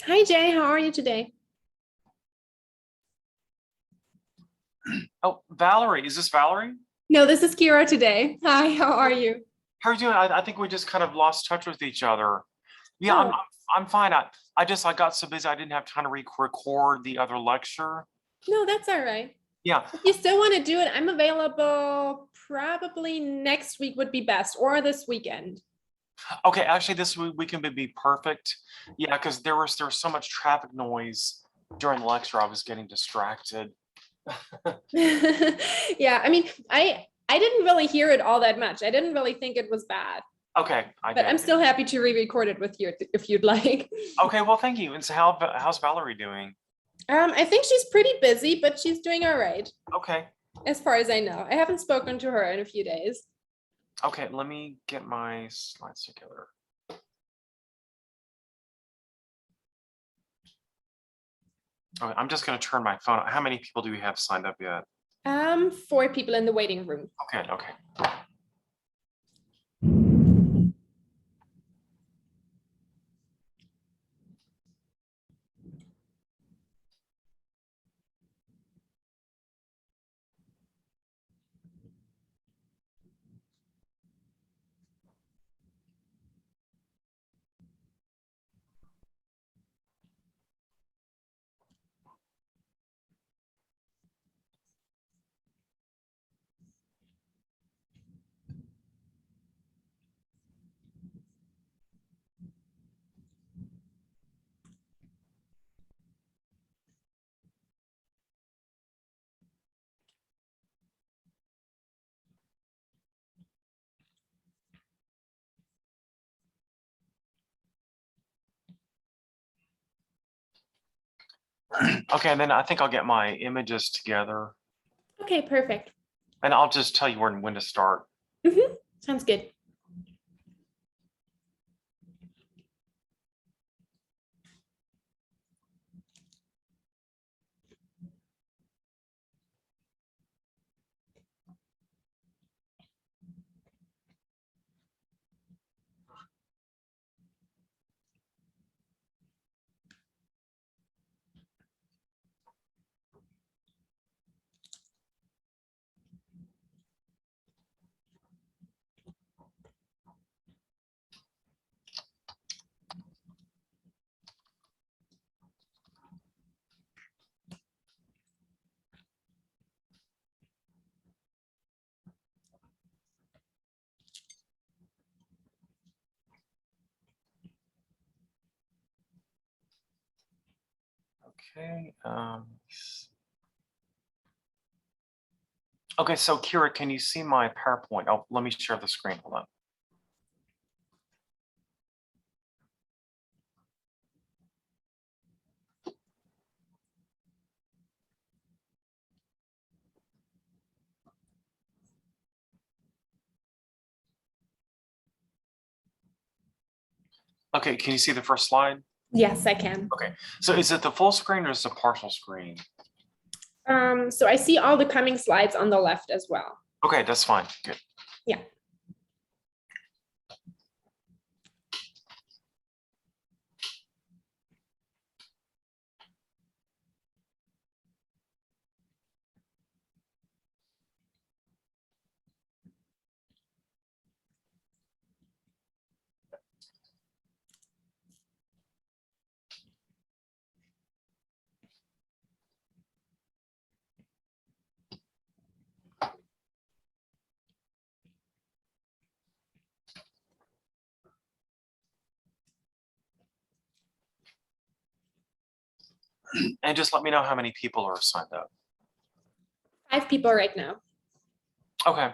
Hi Jay, how are you today? Oh, Valerie, is this Valerie? No, this is Kira today. Hi, how are you? How are you doing? I think we just kind of lost touch with each other. Yeah, I'm Oh, I'm, I'm fine. I got so busy I didn't have time to record the other lecture. no, that's all right. Yeah. If you still want to do it, I'm available probably next week would be best or this weekend. Okay, actually this weekend would be perfect. Yeah, because there was so much traffic noise during the lecture, I was getting distracted. Yeah, I mean, I didn't really hear it all that much. I didn't really think it was bad, Okay, I but get I'm it. still happy to re-record it with you if you'd like. Okay, well, thank you. And so how's Valerie doing? I think she's pretty busy, but she's doing all right, Okay. as far as I know. I haven't spoken to her in a few days. Okay, let me get my slides together. Okay, I'm just gonna turn my phone. How many people do we have signed up yet? Four people in the waiting room. Okay, okay. Okay, and then I think I'll get my images together Okay, perfect. and I'll just tell you when to start. Sounds good. Okay. Okay, so Kira, can you see my PowerPoint? Oh, let me share the screen. Hold on. Okay, can you see the first slide? Yes, I can. Okay, so is it the full screen or is it a partial screen? So I see all the coming slides on the left as well. Okay, that's fine. Good. Yeah. And just let me know how many people are signed up. 5 people right now. Okay.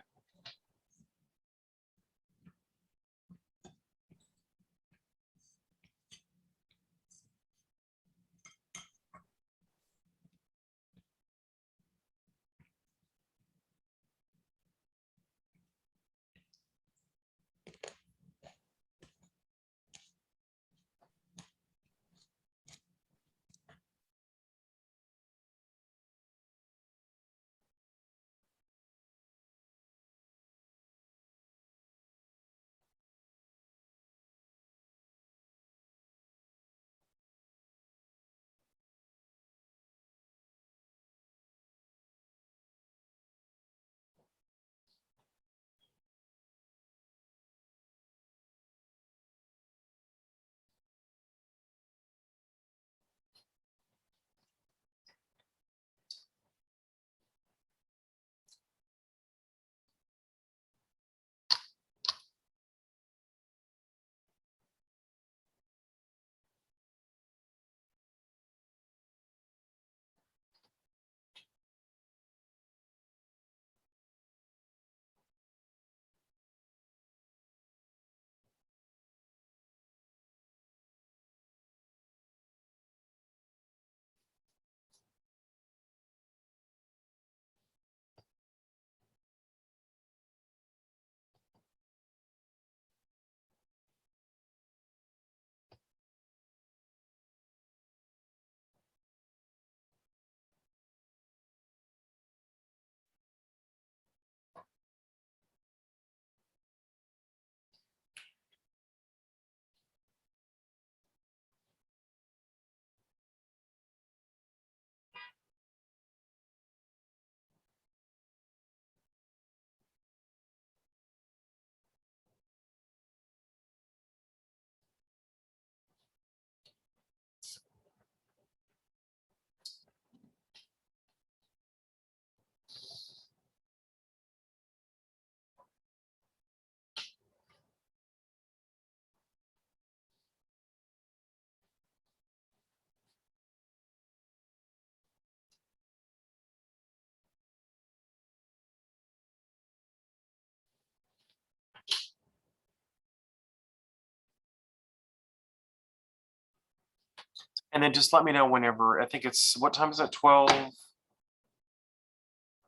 And then just let me know whenever, I think it's, what time is it? 12? Oh,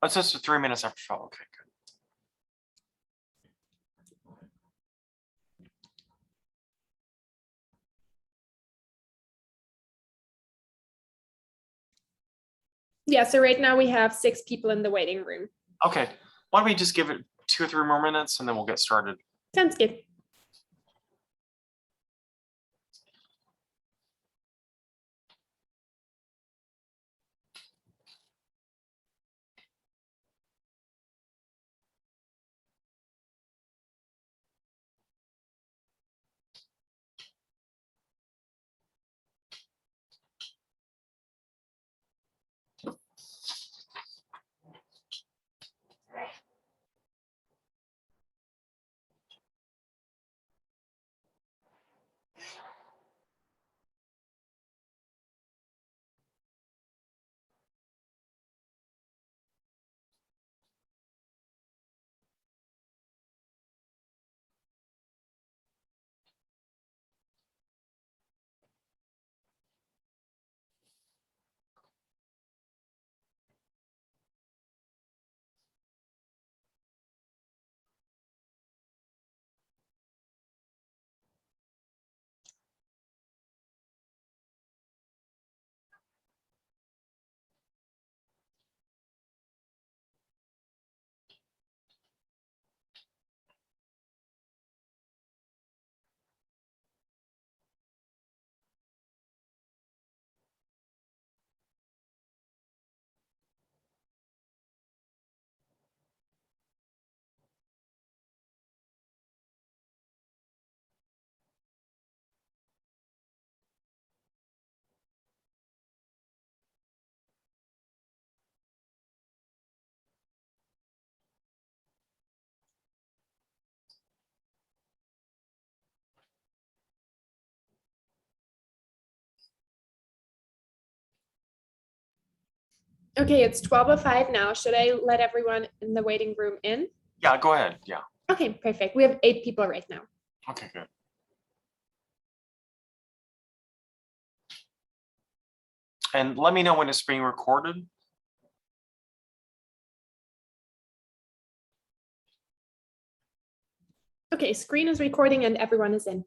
it's just 3 minutes after 12. Okay, good. Yeah, so right now we have 6 people in the waiting room. Okay, why don't we just give it 2 or 3 more minutes and then we'll get started. Sounds good. Okay, it's 12:05 now. Should I let everyone in the waiting room in? Yeah, go ahead. Yeah. Okay, perfect. We have 8 people right now. Okay, good. And let me know when it's being recorded. Okay, screen is recording and everyone is in.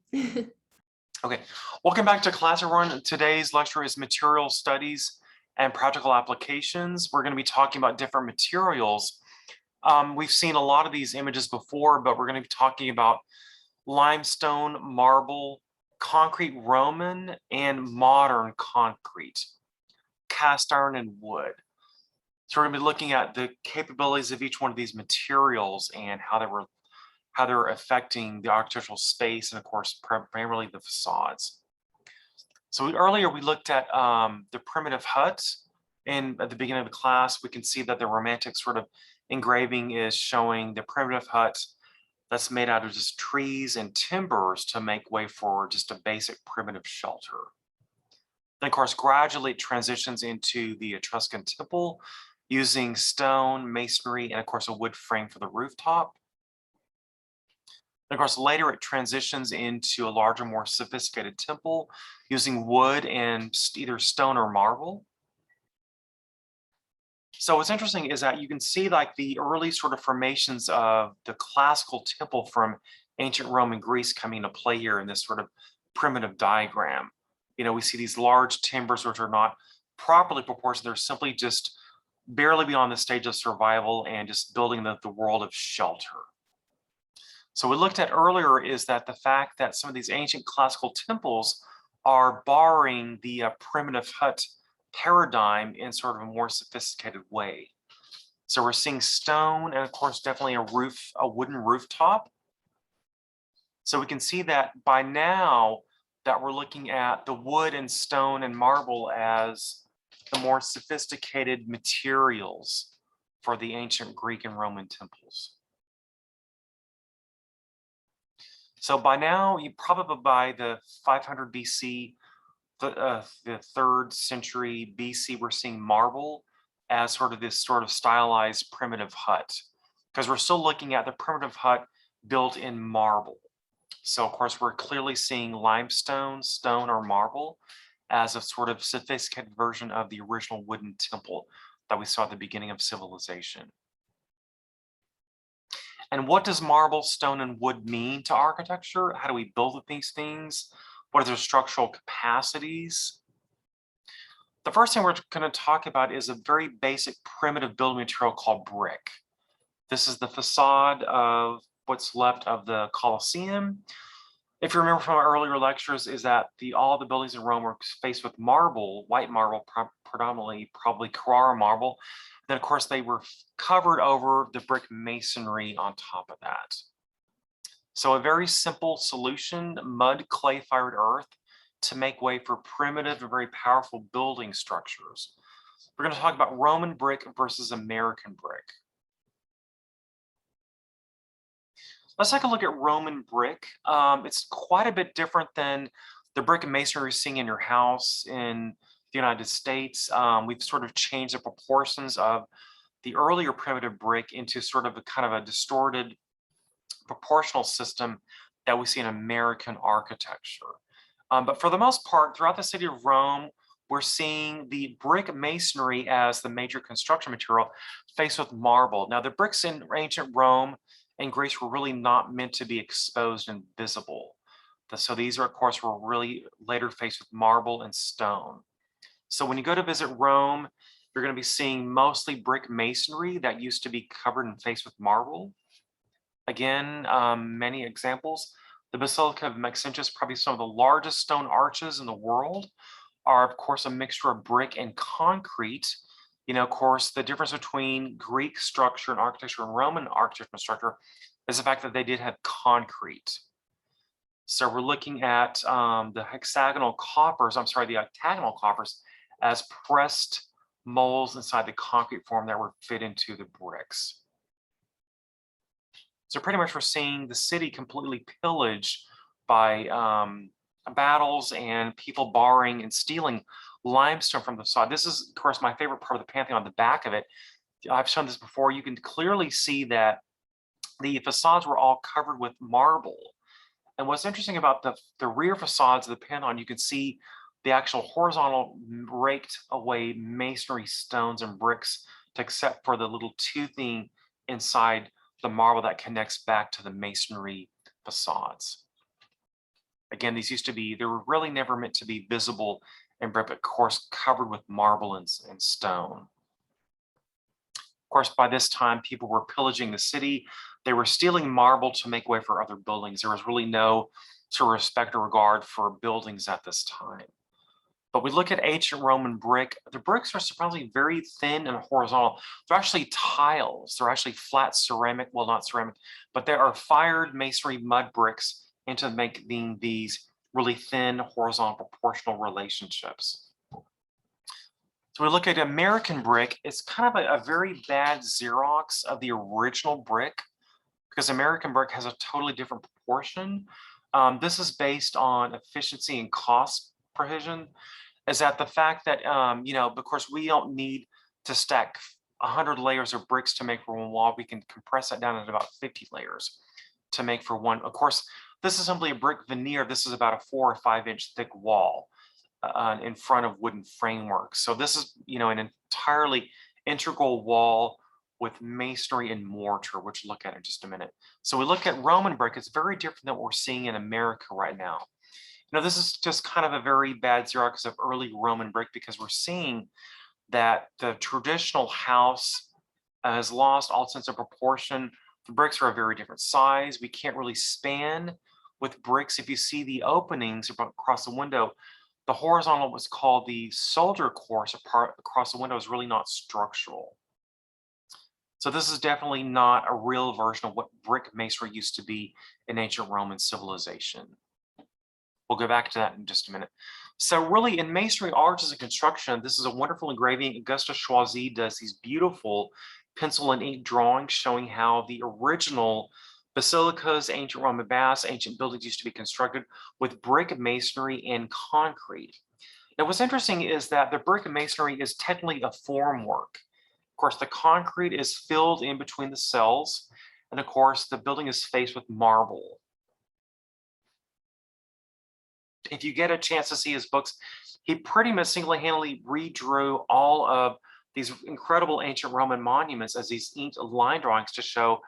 Okay, welcome back to class, everyone. Today's lecture is material studies and practical applications. We're going to be talking about different materials. We've seen a lot of these images before, but we're going to be talking about limestone, marble, concrete Roman, and modern concrete, cast iron and wood. So we're going to be looking at the capabilities of each one of these materials and how they're affecting the architectural space and, of course, primarily the facades. So earlier we looked at the primitive hut, and at the beginning of the class we can see that the romantic sort of engraving is showing the primitive hut that's made out of just trees and timbers to make way for just a basic primitive shelter. Then, of course, gradually it transitions into the Etruscan temple using stone, masonry, and of course a wood frame for the rooftop. And of course, later it transitions into a larger, more sophisticated temple using wood and either stone or marble. So what's interesting is that you can see like the early sort of formations of the classical temple from ancient Roman Greece coming into play here in this sort of primitive diagram. You know, we see these large timbers which are not properly proportioned. They're simply just barely beyond the stage of survival and just building the world of shelter. So we looked at earlier is that the fact that some of these ancient classical temples are borrowing the primitive hut paradigm in sort of a more sophisticated way. So we're seeing stone and of course definitely a wooden rooftop. So we can see that by now that we're looking at the wood and stone and marble as the more sophisticated materials for the ancient Greek and Roman temples. So by now, you probably by the 500 BC, the 3rd century BC, we're seeing marble as sort of this sort of stylized primitive hut, because we're still looking at the primitive hut built in marble. So of course, we're clearly seeing limestone, stone, or marble as a sort of sophisticated version of the original wooden temple that we saw at the beginning of civilization. And what does marble, stone, and wood mean to architecture? How do we build with these things? What are their structural capacities? The first thing we're going to talk about is a very basic primitive building material called brick. This is the facade of what's left of the Colosseum. If you remember from our earlier lectures, is that all the buildings in Rome were faced with marble, white marble, predominantly probably Carrara marble. Then, of course, they were covered over the brick masonry on top of that. So a very simple solution, mud, clay fired earth, to make way for primitive and very powerful building structures. We're going to talk about Roman brick versus American brick. Let's take a look at Roman brick. It's quite a bit different than the brick and masonry you're seeing in your house in the United States. We've sort of changed the proportions of the earlier primitive brick into sort of a kind of a distorted proportional system that we see in American architecture. But for the most part, throughout the city of Rome, we're seeing the brick masonry as the major construction material faced with marble. Now, the bricks in ancient Rome and Greece were really not meant to be exposed and visible. So these are, of course, were really later faced with marble and stone. So when you go to visit Rome, you're going to be seeing mostly brick masonry that used to be covered and faced with marble. Again, many examples. The Basilica of Maxentius, probably some of the largest stone arches in the world, are of course a mixture of brick and concrete. You know, of course, the difference between Greek structure and architecture and Roman architecture and structure is the fact that they did have concrete. So we're looking at the octagonal coffers as pressed molds inside the concrete form that were fit into the bricks. So pretty much we're seeing the city completely pillaged by battles and people borrowing and stealing limestone from the facade. This is, of course, my favorite part of the Pantheon on the back of it. I've shown this before. You can clearly see that the facades were all covered with marble. And what's interesting about the rear facades of the Pantheon, you can see the actual horizontal raked away masonry stones and bricks, except for the little toothing inside the marble that connects back to the masonry facades. Again, these used to be, they were really never meant to be visible and brick, but of course covered with marble and stone. Of course, by this time, people were pillaging the city. They were stealing marble to make way for other buildings. There was really no sort of respect or regard for buildings at this time. But we look at ancient Roman brick. The bricks are surprisingly very thin and horizontal. They're actually tiles. They're actually flat ceramic, well, not ceramic, but there are fired masonry mud bricks into making these really thin horizontal proportional relationships. So we look at American brick. It's kind of a very bad Xerox of the original brick because American brick has a totally different proportion. This is based on efficiency and cost provision. Is that the fact that, you know, of course, we don't need to stack 100 layers of bricks to make for one wall. We can compress that down to about 50 layers to make for one. Of course, this is simply a brick veneer. This is about a 4 or 5 inch thick wall in front of wooden framework. So this is, you know, an entirely integral wall with masonry and mortar, which we'll look at in just a minute. So we look at Roman brick. It's very different than what we're seeing in America right now. Now, this is just kind of a very bad Xerox of early Roman brick because we're seeing that the traditional house has lost all sense of proportion. The bricks are a very different size. We can't really span with bricks. If you see the openings across the window, the horizontal, what's called the soldier course across the window, is really not structural. So this is definitely not a real version of what brick masonry used to be in ancient Roman civilization. We'll go back to that in just a minute. So really in masonry, arches, and construction, this is a wonderful engraving. Auguste Choisy does these beautiful pencil and ink drawings showing how the original basilicas, ancient Roman baths, ancient buildings used to be constructed with brick masonry and concrete. Now what's interesting is that the brick masonry is technically a formwork. Of course, the concrete is filled in between the cells, and of course, the building is faced with marble. if you get a chance to see his books, he pretty much single-handedly redrew all of these incredible ancient Roman monuments as these line drawings to show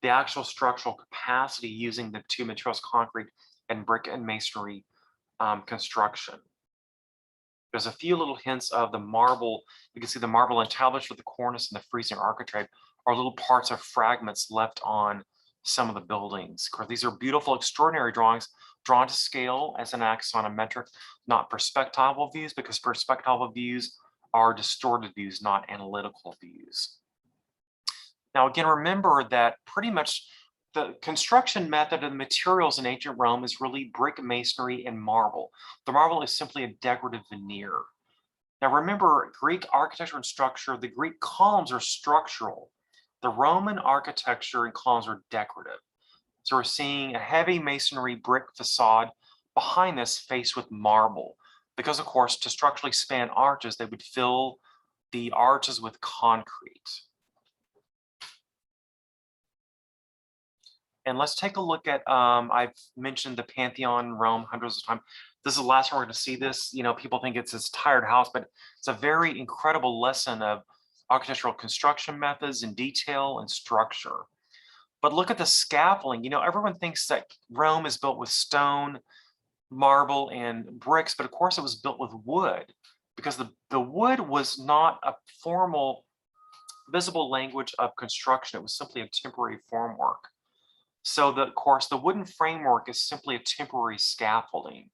the actual structural capacity using the two materials, concrete and brick and masonry construction. There's a few little hints of the marble. You can see the marble entablature with the cornice and the friezing architrave are little parts of fragments left on some of the buildings. Of course, these are beautiful, extraordinary drawings drawn to scale as an axonometric, not perspectival views, because perspectival views are distorted views, not analytical views. Now, again, remember that pretty much the construction method of the materials in ancient Rome is really brick, masonry, and marble. The marble is simply a decorative veneer. Now, remember, Greek architecture and structure, the Greek columns are structural. The Roman architecture and columns are decorative. So we're seeing a heavy masonry brick facade behind this faced with marble. Because, of course, to structurally span arches, they would fill the arches with concrete. And let's take a look at, I've mentioned the Pantheon, Rome, hundreds of times. This is the last time we're going to see this. You know, people think it's this tired house, but it's a very incredible lesson of architectural construction methods and detail and structure. But look at the scaffolding. You know, everyone thinks that Rome is built with stone, marble, and bricks, but of course it was built with wood, because the wood was not a formal, visible language of construction. It was simply a temporary formwork. So of course, the wooden framework is simply a temporary scaffolding.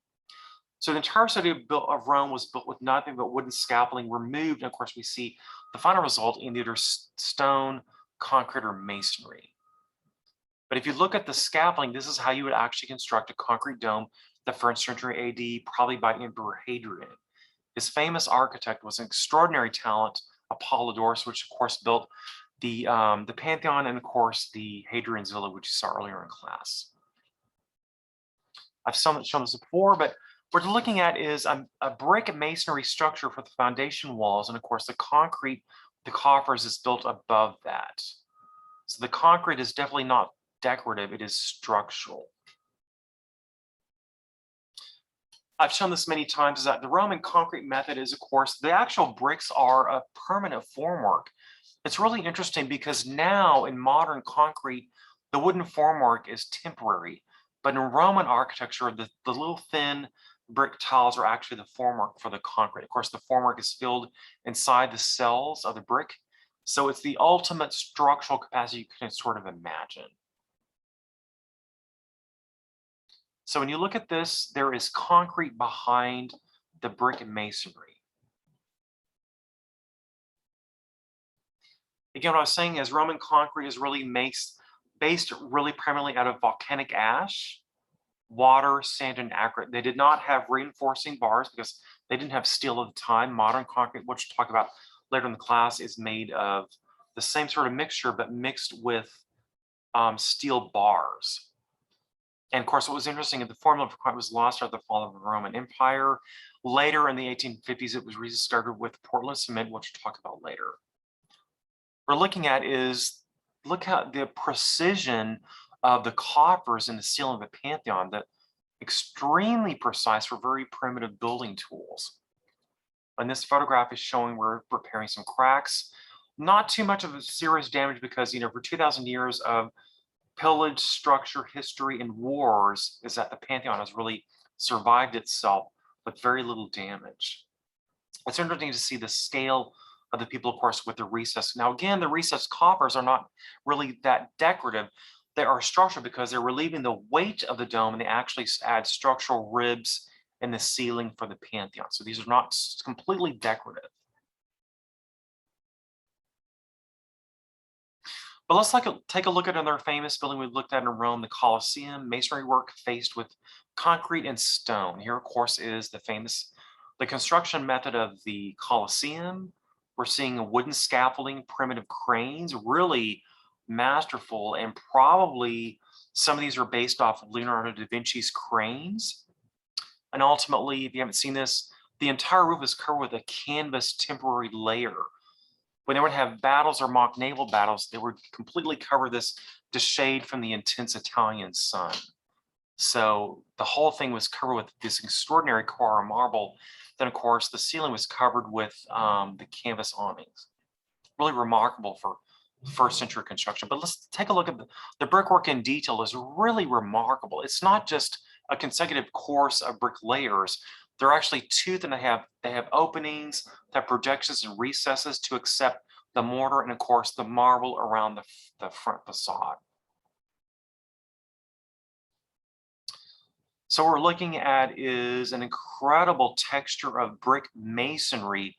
So the entire city of Rome was built with nothing but wooden scaffolding removed. And of course, we see the final result in either stone, concrete, or masonry. But if you look at the scaffolding, this is how you would actually construct a concrete dome, the 1st century AD, probably by Emperor Hadrian. His famous architect was an extraordinary talent, Apollodorus, which of course built the Pantheon and of course the Hadrian's Villa, which you saw earlier in class. I've shown this before, but what we're looking at is a brick masonry structure for the foundation walls, and of course the concrete, the coffers, is built above that. So the concrete is definitely not decorative, it is structural. I've shown this many times, is that the Roman concrete method is, of course, the actual bricks are a permanent formwork. It's really interesting because now in modern concrete, the wooden formwork is temporary, but in Roman architecture, the little thin brick tiles are actually the formwork for the concrete. Of course, the formwork is filled inside the cells of the brick, so it's the ultimate structural capacity you can sort of imagine. So when you look at this, there is concrete behind the brick and masonry. Again, what I was saying is Roman concrete is really based really primarily out of volcanic ash, water, sand, and aggregate. They did not have reinforcing bars because they didn't have steel at the time. Modern concrete, which we'll talk about later in the class, is made of the same sort of mixture, but mixed with steel bars. And of course, what was interesting, the formula for concrete was lost after the fall of the Roman Empire. Later in the 1850s, it was rediscovered with Portland cement, which we'll talk about later. What we're looking at is, look at the precision of the coffers in the ceiling of the Pantheon, that extremely precise for very primitive building tools. And this photograph is showing we're repairing some cracks. Not too much of a serious damage because, you know, for 2,000 years of pillage, structure, history, and wars, is that the Pantheon has really survived itself with very little damage. It's interesting to see the scale of the people, of course, with the recess. Now, again, the recessed coffers are not really that decorative. They are structural because they're relieving the weight of the dome, and they actually add structural ribs in the ceiling for the Pantheon. So these are not completely decorative. But let's take a look at another famous building we looked at in Rome, the Colosseum. Masonry work faced with concrete and stone. Here, of course, is the construction method of the Colosseum. We're seeing a wooden scaffolding, primitive cranes, really masterful, and probably some of these are based off of Leonardo da Vinci's cranes. And ultimately, if you haven't seen this, the entire roof is covered with a canvas temporary layer. When they would have battles or mock naval battles, they would completely cover this to shade from the intense Italian sun. So the whole thing was covered with this extraordinary Carrara marble. Then, of course, the ceiling was covered with the canvas awnings. Really remarkable for first century construction. But let's take a look at the brickwork in detail is really remarkable. It's not just a consecutive course of brick layers. They're actually toothed and they have openings, they have projections and recesses to accept the mortar and of course the marble around the front facade. So what we're looking at is an incredible texture of brick masonry.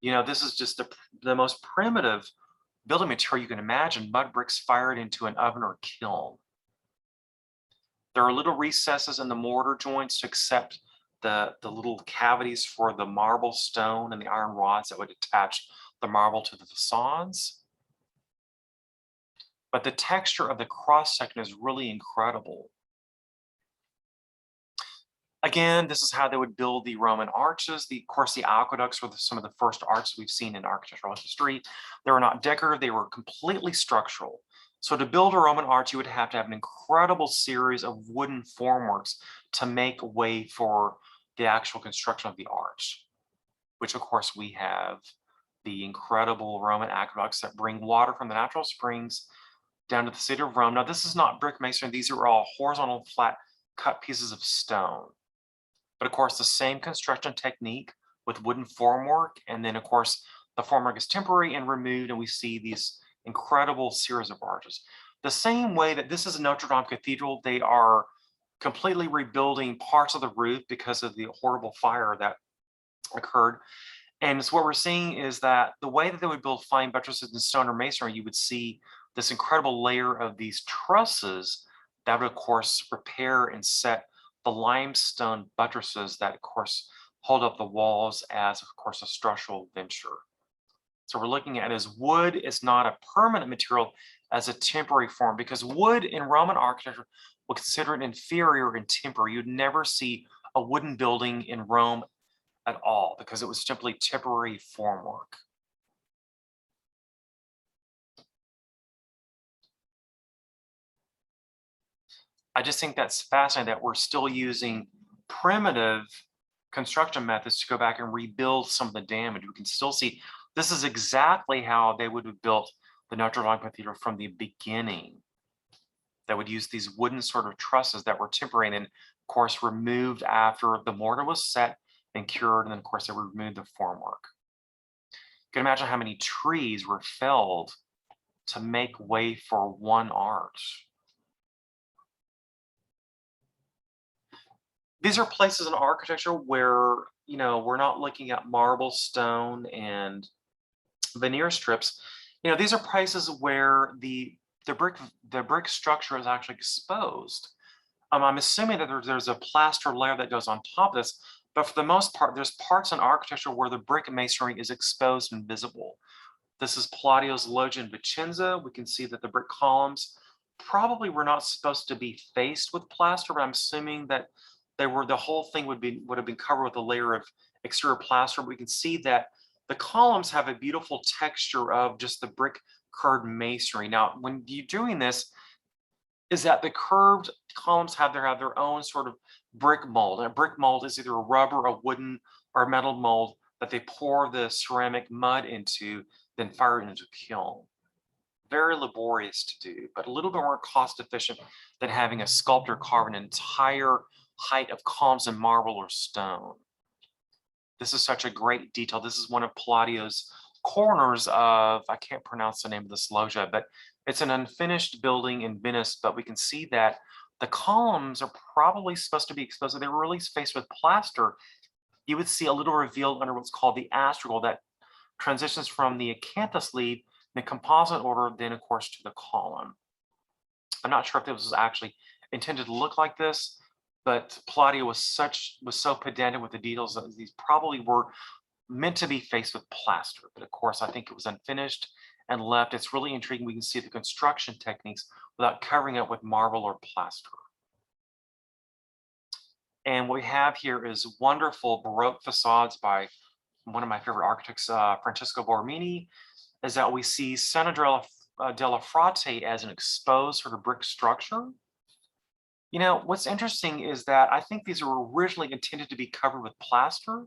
You know, this is just the most primitive building material you can imagine, mud bricks fired into an oven or kiln. There are little recesses in the mortar joints to accept the little cavities for the marble, stone, and the iron rods that would attach the marble to the facades. But the texture of the cross section is really incredible. Again, this is how they would build the Roman arches. Of course, the aqueducts were some of the first arches we've seen in architectural history. They were not decorative, they were completely structural. So to build a Roman arch, you would have to have an incredible series of wooden formworks to make way for the actual construction of the arch, which of course we have the incredible Roman aqueducts that bring water from the natural springs down to the city of Rome. Now, this is not brick masonry. These are all horizontal, flat cut pieces of stone. But of course, the same construction technique with wooden formwork. And then of course, the formwork is temporary and removed, and we see these incredible series of arches. The same way that this is Notre Dame Cathedral, they are completely rebuilding parts of the roof because of the horrible fire that occurred. And so what we're seeing is that the way that they would build fine buttresses in stone or masonry, you would see this incredible layer of these trusses that would of course repair and set the limestone buttresses that of course hold up the walls as of course a structural venture. So we're looking at is wood is not a permanent material as a temporary form, because wood in Roman architecture will consider it inferior and temporary. You'd never see a wooden building in Rome at all because it was simply temporary formwork. I just think that's fascinating that we're still using primitive construction methods to go back and rebuild some of the damage. We can still see this is exactly how they would have built the Notre Dame Cathedral from the beginning. They would use these wooden sort of trusses that were temporary and of course removed after the mortar was set and cured, and then of course they would remove the formwork. You can imagine how many trees were felled to make way for one arch. These are places in architecture where, you know, we're not looking at marble, stone, and veneer strips. You know, these are places where the brick structure is actually exposed. I'm assuming that there's a plaster layer that goes on top of this, but for the most part, there's parts in architecture where the brick masonry is exposed and visible. This is Palladio's Loggia in Vicenza. We can see that the brick columns probably were not supposed to be faced with plaster, but I'm assuming that the whole thing would have been covered with a layer of exterior plaster. We can see that the columns have a beautiful texture of just the brick curved masonry. Now, when you're doing this, is that the curved columns have their own sort of brick mold. And a brick mold is either a rubber, a wooden, or a metal mold that they pour the ceramic mud into, then fire it into a kiln. Very laborious to do, but a little bit more cost efficient than having a sculptor carve an entire height of columns in marble or stone. This is such a great detail. This is one of Palladio's corners of, I can't pronounce the name of this loggia, but it's an unfinished building in Venice, but we can see that the columns are probably supposed to be exposed. If they were really faced with plaster, you would see a little reveal under what's called the astragal that transitions from the acanthus lead in the composite order, then of course to the column. I'm not sure if this was actually intended to look like this, but Palladio was so pedantic with the details that these probably were meant to be faced with plaster. But of course, I think it was unfinished and left. It's really intriguing. We can see the construction techniques without covering it with marble or plaster. And what we have here is wonderful Baroque facades by one of my favorite architects, Francesco Borromini, is that we see Santa della Frate as an exposed sort of brick structure. You know, what's interesting is that I think these were originally intended to be covered with plaster.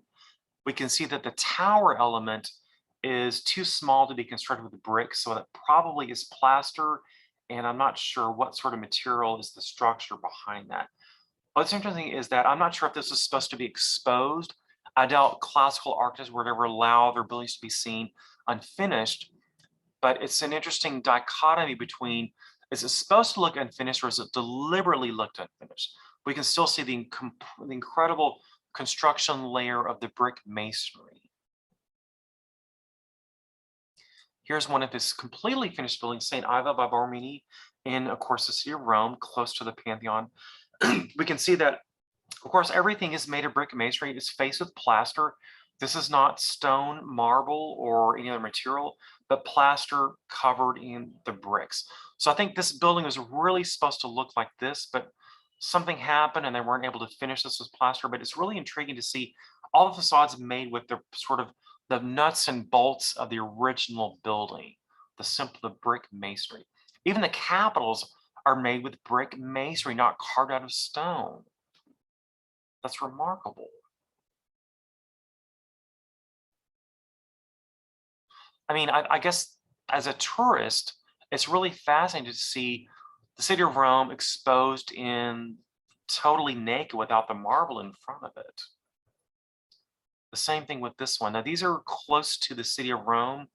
We can see that the tower element is too small to be constructed with brick, so that probably is plaster, and I'm not sure what sort of material is the structure behind that. What's interesting is that I'm not sure if this is supposed to be exposed. I doubt classical architects would ever allow their buildings to be seen unfinished, but it's an interesting dichotomy between, is it supposed to look unfinished or is it deliberately looked unfinished? We can still see the incredible construction layer of the brick masonry. Here's one of his completely finished buildings, St. Iva by Borromini, in, of course, the city of Rome, close to the Pantheon. We can see that, of course, everything is made of brick masonry. It's faced with plaster. This is not stone, marble, or any other material, but plaster covered in the bricks. So I think this building was really supposed to look like this, but something happened and they weren't able to finish this with plaster. But it's really intriguing to see all the facades made with the sort of the nuts and bolts of the original building, the brick masonry. Even the capitals are made with brick masonry, not carved out of stone. That's remarkable. I mean, I guess as a tourist, it's really fascinating to see the city of Rome exposed in totally naked without the marble in front of it. The same thing with this one. Now, these are close to the city of Rome,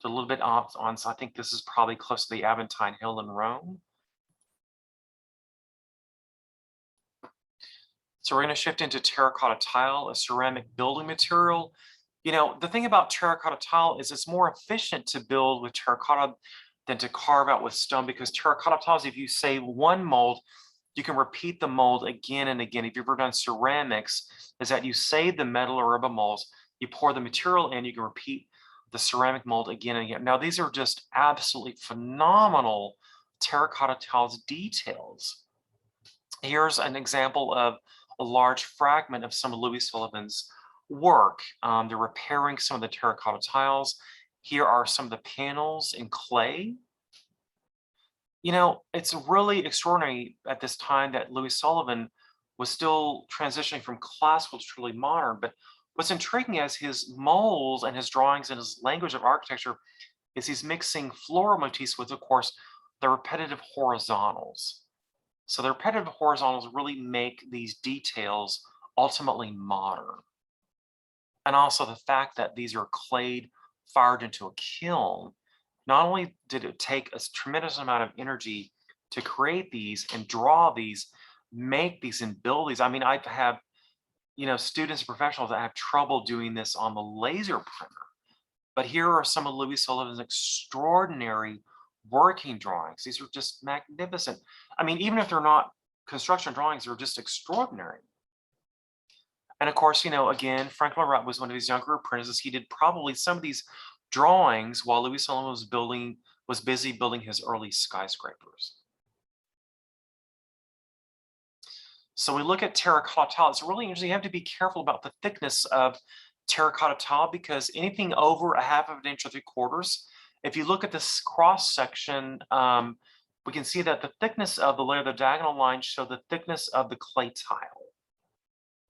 a little bit off on, so I think this is probably close to the Aventine Hill in Rome. So we're going to shift into terracotta tile, a ceramic building material. You know, the thing about terracotta tile is it's more efficient to build with terracotta than to carve out with stone, because terracotta tiles, if you save one mold, you can repeat the mold again and again. If you've ever done ceramics, is that you save the metal or rubber molds, you pour the material in, you can repeat the ceramic mold again and again. Now, these are just absolutely phenomenal terracotta tiles details. Here's an example of a large fragment of some of Louis Sullivan's work. They're repairing some of the terracotta tiles. Here are some of the panels in clay. You know, it's really extraordinary at this time that Louis Sullivan was still transitioning from classical to truly modern. But what's intriguing is his molds and his drawings and his language of architecture is he's mixing floral motifs with, of course, the repetitive horizontals. So the repetitive horizontals really make these details ultimately modern. And also the fact that these are clayed, fired into a kiln. Not only did it take a tremendous amount of energy to create these and draw these, make these and build these. I mean, I have, you know, students and professionals that have trouble doing this on the laser printer. But here are some of Louis Sullivan's extraordinary working drawings. These are just magnificent. I mean, even if they're not construction drawings, they're just extraordinary. And of course, you know, again, Frank Lloyd Wright was one of his younger apprentices. He did probably some of these drawings while Louis Sullivan was busy building his early skyscrapers. So we look at terracotta tile. It's really interesting. You have to be careful about the thickness of terracotta tile, because anything over a half of an inch or 3/4, if you look at this cross section, we can see that the thickness of the layer, the diagonal lines show the thickness of the clay tile.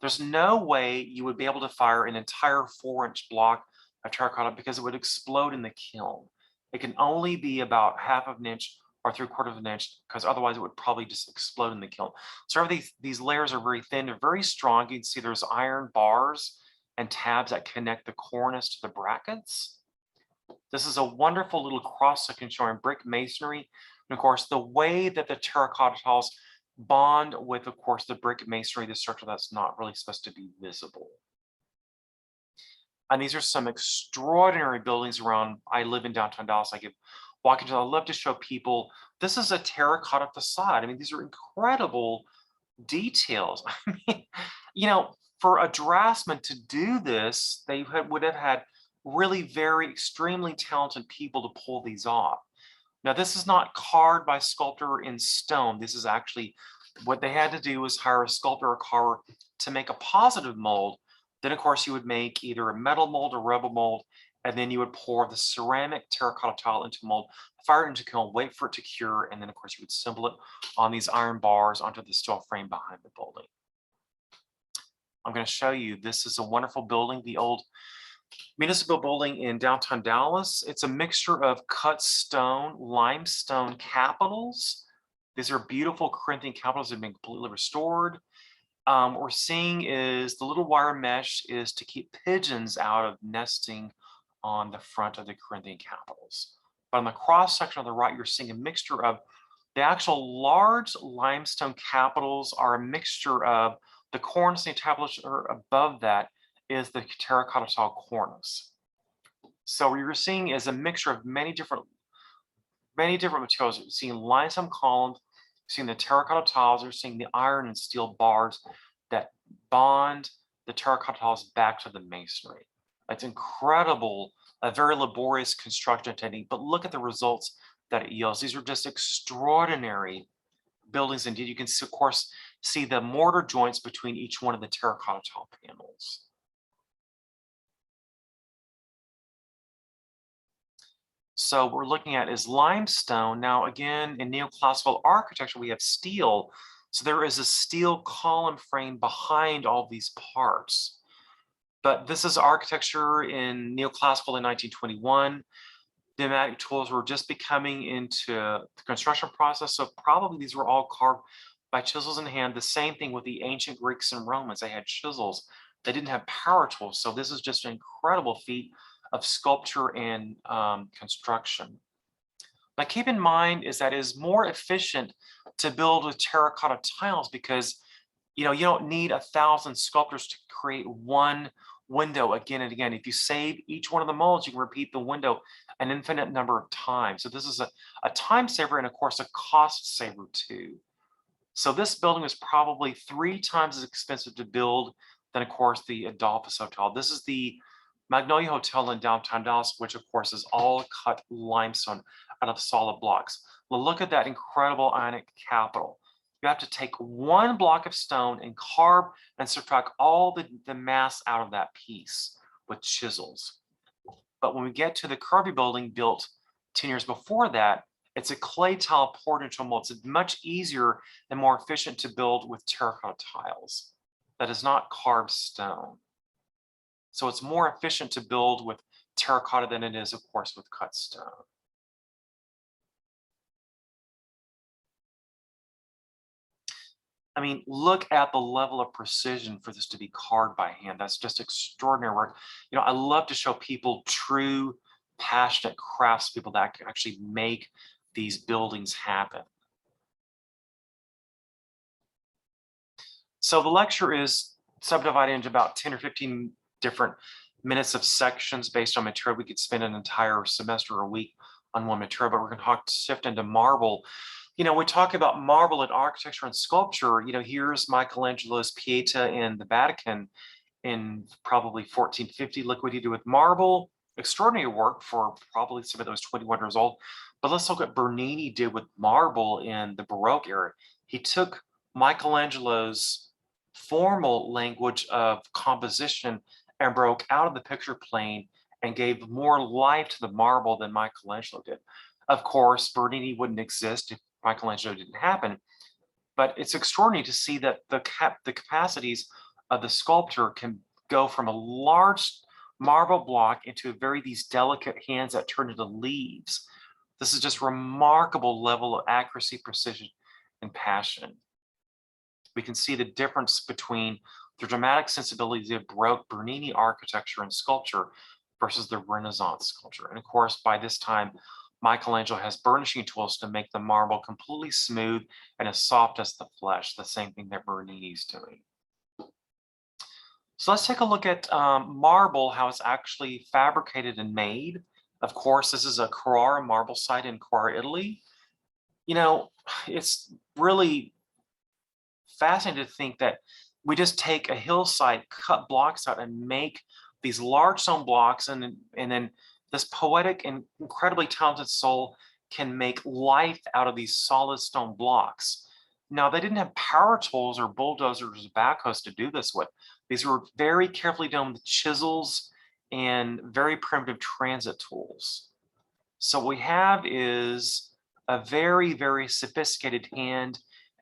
There's no way you would be able to fire an entire 4-inch block of terracotta because it would explode in the kiln. It can only be about half of an inch or 3/4 of an inch, because otherwise it would probably just explode in the kiln. So these layers are very thin, they're very strong. You can see there's iron bars and tabs that connect the cornice to the brackets. This is a wonderful little cross section showing brick masonry. And of course, the way that the terracotta tiles bond with, of course, the brick masonry, the structure that's not really supposed to be visible. And these are some extraordinary buildings around. I live in downtown Dallas. I love to show people, this is a terracotta facade. I mean, these are incredible details. I mean, you know, for a draftsman to do this, they would have had really very extremely talented people to pull these off. Now, this is not carved by sculptor in stone. This is actually what they had to do was hire a sculptor or carver to make a positive mold. Then, of course, you would make either a metal mold or rubber mold, And then you would pour the ceramic terracotta tile into mold, fire it into kiln, wait for it to cure, and then of course you would assemble it on these iron bars onto the steel frame behind the building. I'm going to show you, this is a wonderful building, the old municipal building in downtown Dallas. It's a mixture of cut stone, limestone capitals. These are beautiful Corinthian capitals that have been completely restored. What we're seeing is the little wire mesh is to keep pigeons out of nesting on the front of the Corinthian capitals. But on the cross section on the right, you're seeing a mixture of the actual large limestone capitals are a mixture of the cornice and entablature above that is the terracotta tile cornice. So what you're seeing is a mixture of many different materials. You're seeing limestone columns, you're seeing the terracotta tiles, you're seeing the iron and steel bars that bond the terracotta tiles back to the masonry. It's incredible, a very laborious construction technique, but look at the results that it yields. These are just extraordinary buildings indeed. You can, of course, see the mortar joints between each one of the terracotta tile panels. So what we're looking at is limestone. Now, again, in neoclassical architecture, we have steel. So there is a steel column frame behind all these parts. But this is architecture in neoclassical in 1921. Pneumatic tools were just becoming into the construction process. So probably these were all carved by chisels in hand. The same thing with the ancient Greeks and Romans. They had chisels. They didn't have power tools. So this is just an incredible feat of sculpture and construction. But keep in mind is that it is more efficient to build with terracotta tiles because you don't need 1,000 sculptors to create one window again and again. If you save each one of the molds, you can repeat the window an infinite number of times. So this is a time saver and of course a cost saver too. So this building was probably 3 times as expensive to build than of course the Adolphus Hotel. This is the Magnolia Hotel in downtown Dallas, which of course is all cut limestone out of solid blocks. Well, look at that incredible ionic capital. You have to take one block of stone and carve and subtract all the mass out of that piece with chisels. But when we get to the Kirby building built 10 years before that, it's a clay tile poured into a mold. It's much easier and more efficient to build with terracotta tiles. That is not carved stone. So it's more efficient to build with terracotta than it is, of course, with cut stone. I mean, look at the level of precision for this to be carved by hand. That's just extraordinary work. I love to show people true, passionate craftspeople that can actually make these buildings happen. So the lecture is subdivided into about 10 or 15 different minutes of sections based on material. We could spend an entire semester or a week on one material, but we're going to shift into marble. We talk about marble in architecture and sculpture. Here's Michelangelo's Pieta in the Vatican in probably 1450, look what he did with marble. Extraordinary work for probably some of those 21 years old. But let's look at Bernini did with marble in the Baroque era. He took Michelangelo's formal language of composition and broke out of the picture plane and gave more life to the marble than Michelangelo did. Of course, Bernini wouldn't exist if Michelangelo didn't happen, but it's extraordinary to see that the capacities of the sculptor can go from a large marble block into these delicate hands that turn into leaves. This is just remarkable level of accuracy, precision, and passion. We can see the difference between the dramatic sensibility of Baroque Bernini architecture and sculpture versus the Renaissance sculpture. And of course, by this time, Michelangelo has burnishing tools to make the marble completely smooth and as soft as the flesh, the same thing that Bernini's doing. So let's take a look at marble, how it's actually fabricated and made. Of course, this is a Carrara marble site in Carrara, Italy. It's really fascinating to think that we just take a hillside, cut blocks out and make these large stone blocks, and then this poetic and incredibly talented soul can make life out of these solid stone blocks. Now, they didn't have power tools or bulldozers or backhoes to do this with. These were very carefully done with chisels and very primitive transit tools. So what we have is a very, very sophisticated hand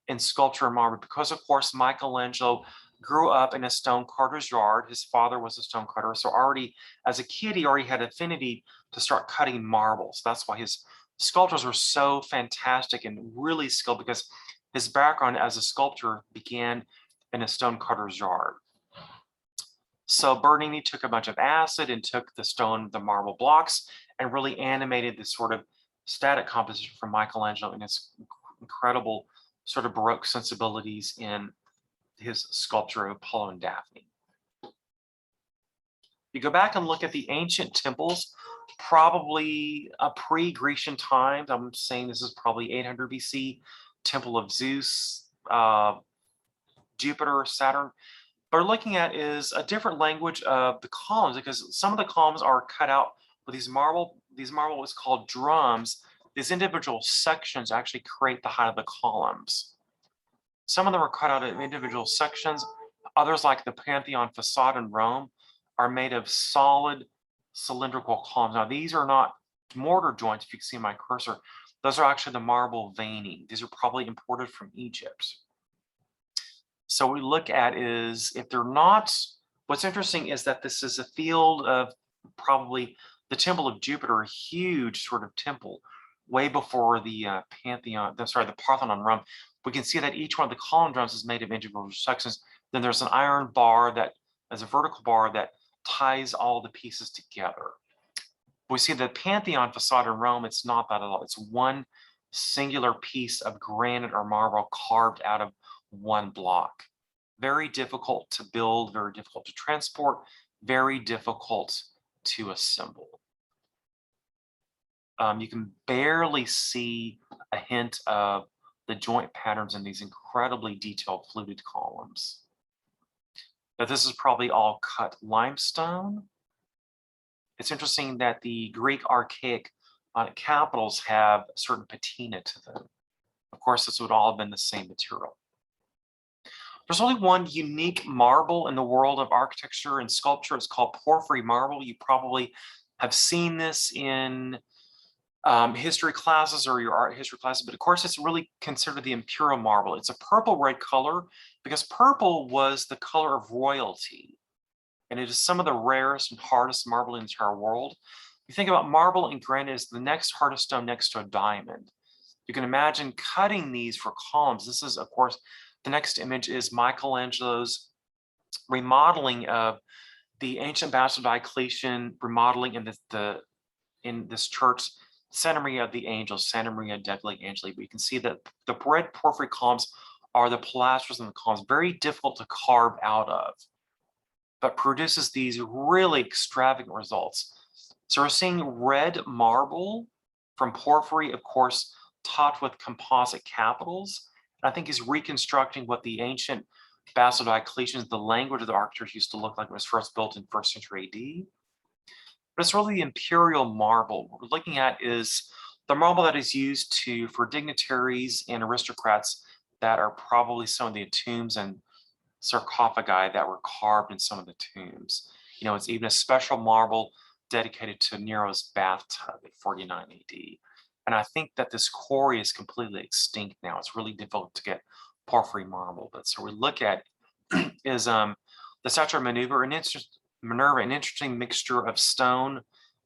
in sculpture and marble, because of course Michelangelo grew up in a stone cutter's yard. His father was a stone cutter. So already as a kid, he already had affinity to start cutting marbles. That's why his sculptures were so fantastic and really skilled, because his background as a sculptor began in a stone cutter's yard. So Bernini took a bunch of acid and took the marble blocks, and really animated this sort of static composition from Michelangelo and its incredible sort of Baroque sensibilities in his sculpture of Apollo and Daphne. You go back and look at the ancient temples, probably a pre-Grecian times. I'm saying this is probably 800 BC, Temple of Zeus, Jupiter, Saturn. But we're looking at is a different language of the columns, because some of the columns are cut out with these marble is called drums. These individual sections actually create the height of the columns. Some of them are cut out of individual sections. Others, like the Pantheon facade in Rome, are made of solid cylindrical columns. Now, these are not mortar joints, if you can see my cursor. Those are actually the marble veining. These are probably imported from Egypt. So what we look at is, if they're not, what's interesting is that this is a field of probably the Temple of Jupiter, a huge sort of temple, way before the the Parthenon in Rome. We can see that each one of the column drums is made of individual sections. Then there's an iron bar that is a vertical bar that ties all the pieces together. We see the Pantheon facade in Rome, it's not that at all. It's one singular piece of granite or marble carved out of one block. Very difficult to build, very difficult to transport, very difficult to assemble. You can barely see a hint of the joint patterns in these incredibly detailed fluted columns. Now, this is probably all cut limestone. It's interesting that the Greek archaic capitals have a certain patina to them. Of course, this would all have been the same material. There's only one unique marble in the world of architecture and sculpture. It's called porphyry marble. You probably have seen this in history classes or your art history classes, but of course it's really considered the imperial marble. It's a purple red color because purple was the color of royalty, and it is some of the rarest and hardest marble in the entire world. You think about marble and granite is the next hardest stone next to a diamond. You can imagine cutting these for columns. This is, of course, the next image is Michelangelo's remodeling of the ancient Basilica of Diocletian, remodeling in this church, Santa Maria of the Angels, Santa Maria degli Angeli. But you can see that the red porphyry columns are the pilasters in the columns, very difficult to carve out of, but produces these really extravagant results. So we're seeing red marble from porphyry, of course, topped with composite capitals. And I think he's reconstructing what the ancient Basilica of Diocletian, the language of the architecture, used to look like when it was first built in 1st century AD. But it's really the imperial marble. What we're looking at is the marble that is used for dignitaries and aristocrats that are probably some of the tombs and sarcophagi that were carved in some of the tombs. You know, it's even a special marble dedicated to Nero's bathtub at 49 AD. And I think that this quarry is completely extinct now. It's really difficult to get porphyry marble. But so we look at is the Statue of Minerva, an interesting mixture of stone,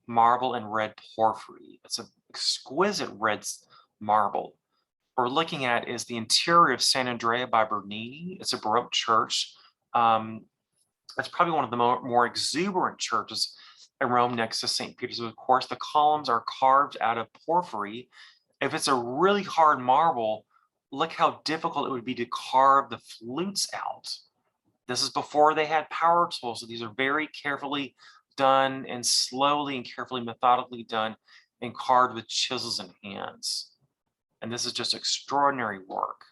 marble, and red porphyry. It's an exquisite red marble. What we're looking at is the interior of San Andrea by Bernini. It's a Baroque church. It's probably one of the more exuberant churches in Rome next to St. Peter's. Of course, the columns are carved out of porphyry. If it's a really hard marble, look how difficult it would be to carve the flutes out. This is before they had power tools. So these are very carefully done and slowly and carefully, methodically done and carved with chisels and hands. And this is just extraordinary work.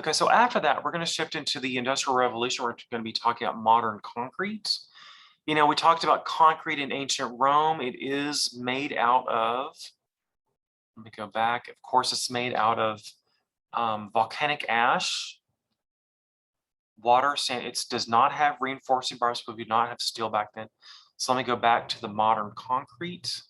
Okay, so after that, we're going to shift into the Industrial Revolution. We're going to be talking about modern concrete. You know, we talked about concrete in ancient Rome. It is made out of, let me go back. Of course, it's made out of volcanic ash, water, sand. It does not have reinforcing bars, but we did not have steel back then. So let me go back to the modern concrete.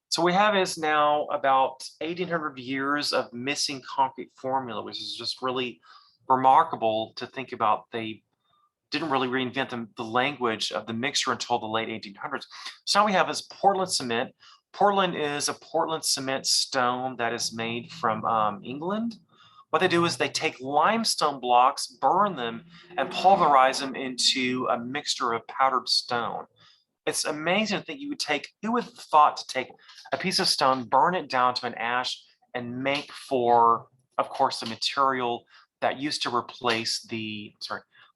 So we have is now about 1,800 years of missing concrete formula, which is just really remarkable to think about. They didn't really reinvent the language of the mixture until the late 1800s. So now we have is Portland cement. Portland is a Portland cement stone that is made from England. What they do is they take limestone blocks, burn them, and pulverize them into a mixture of powdered stone. It's amazing to think you would take, who would have thought to take a piece of stone, burn it down to an ash, and make for, of course, the material that used to replace the,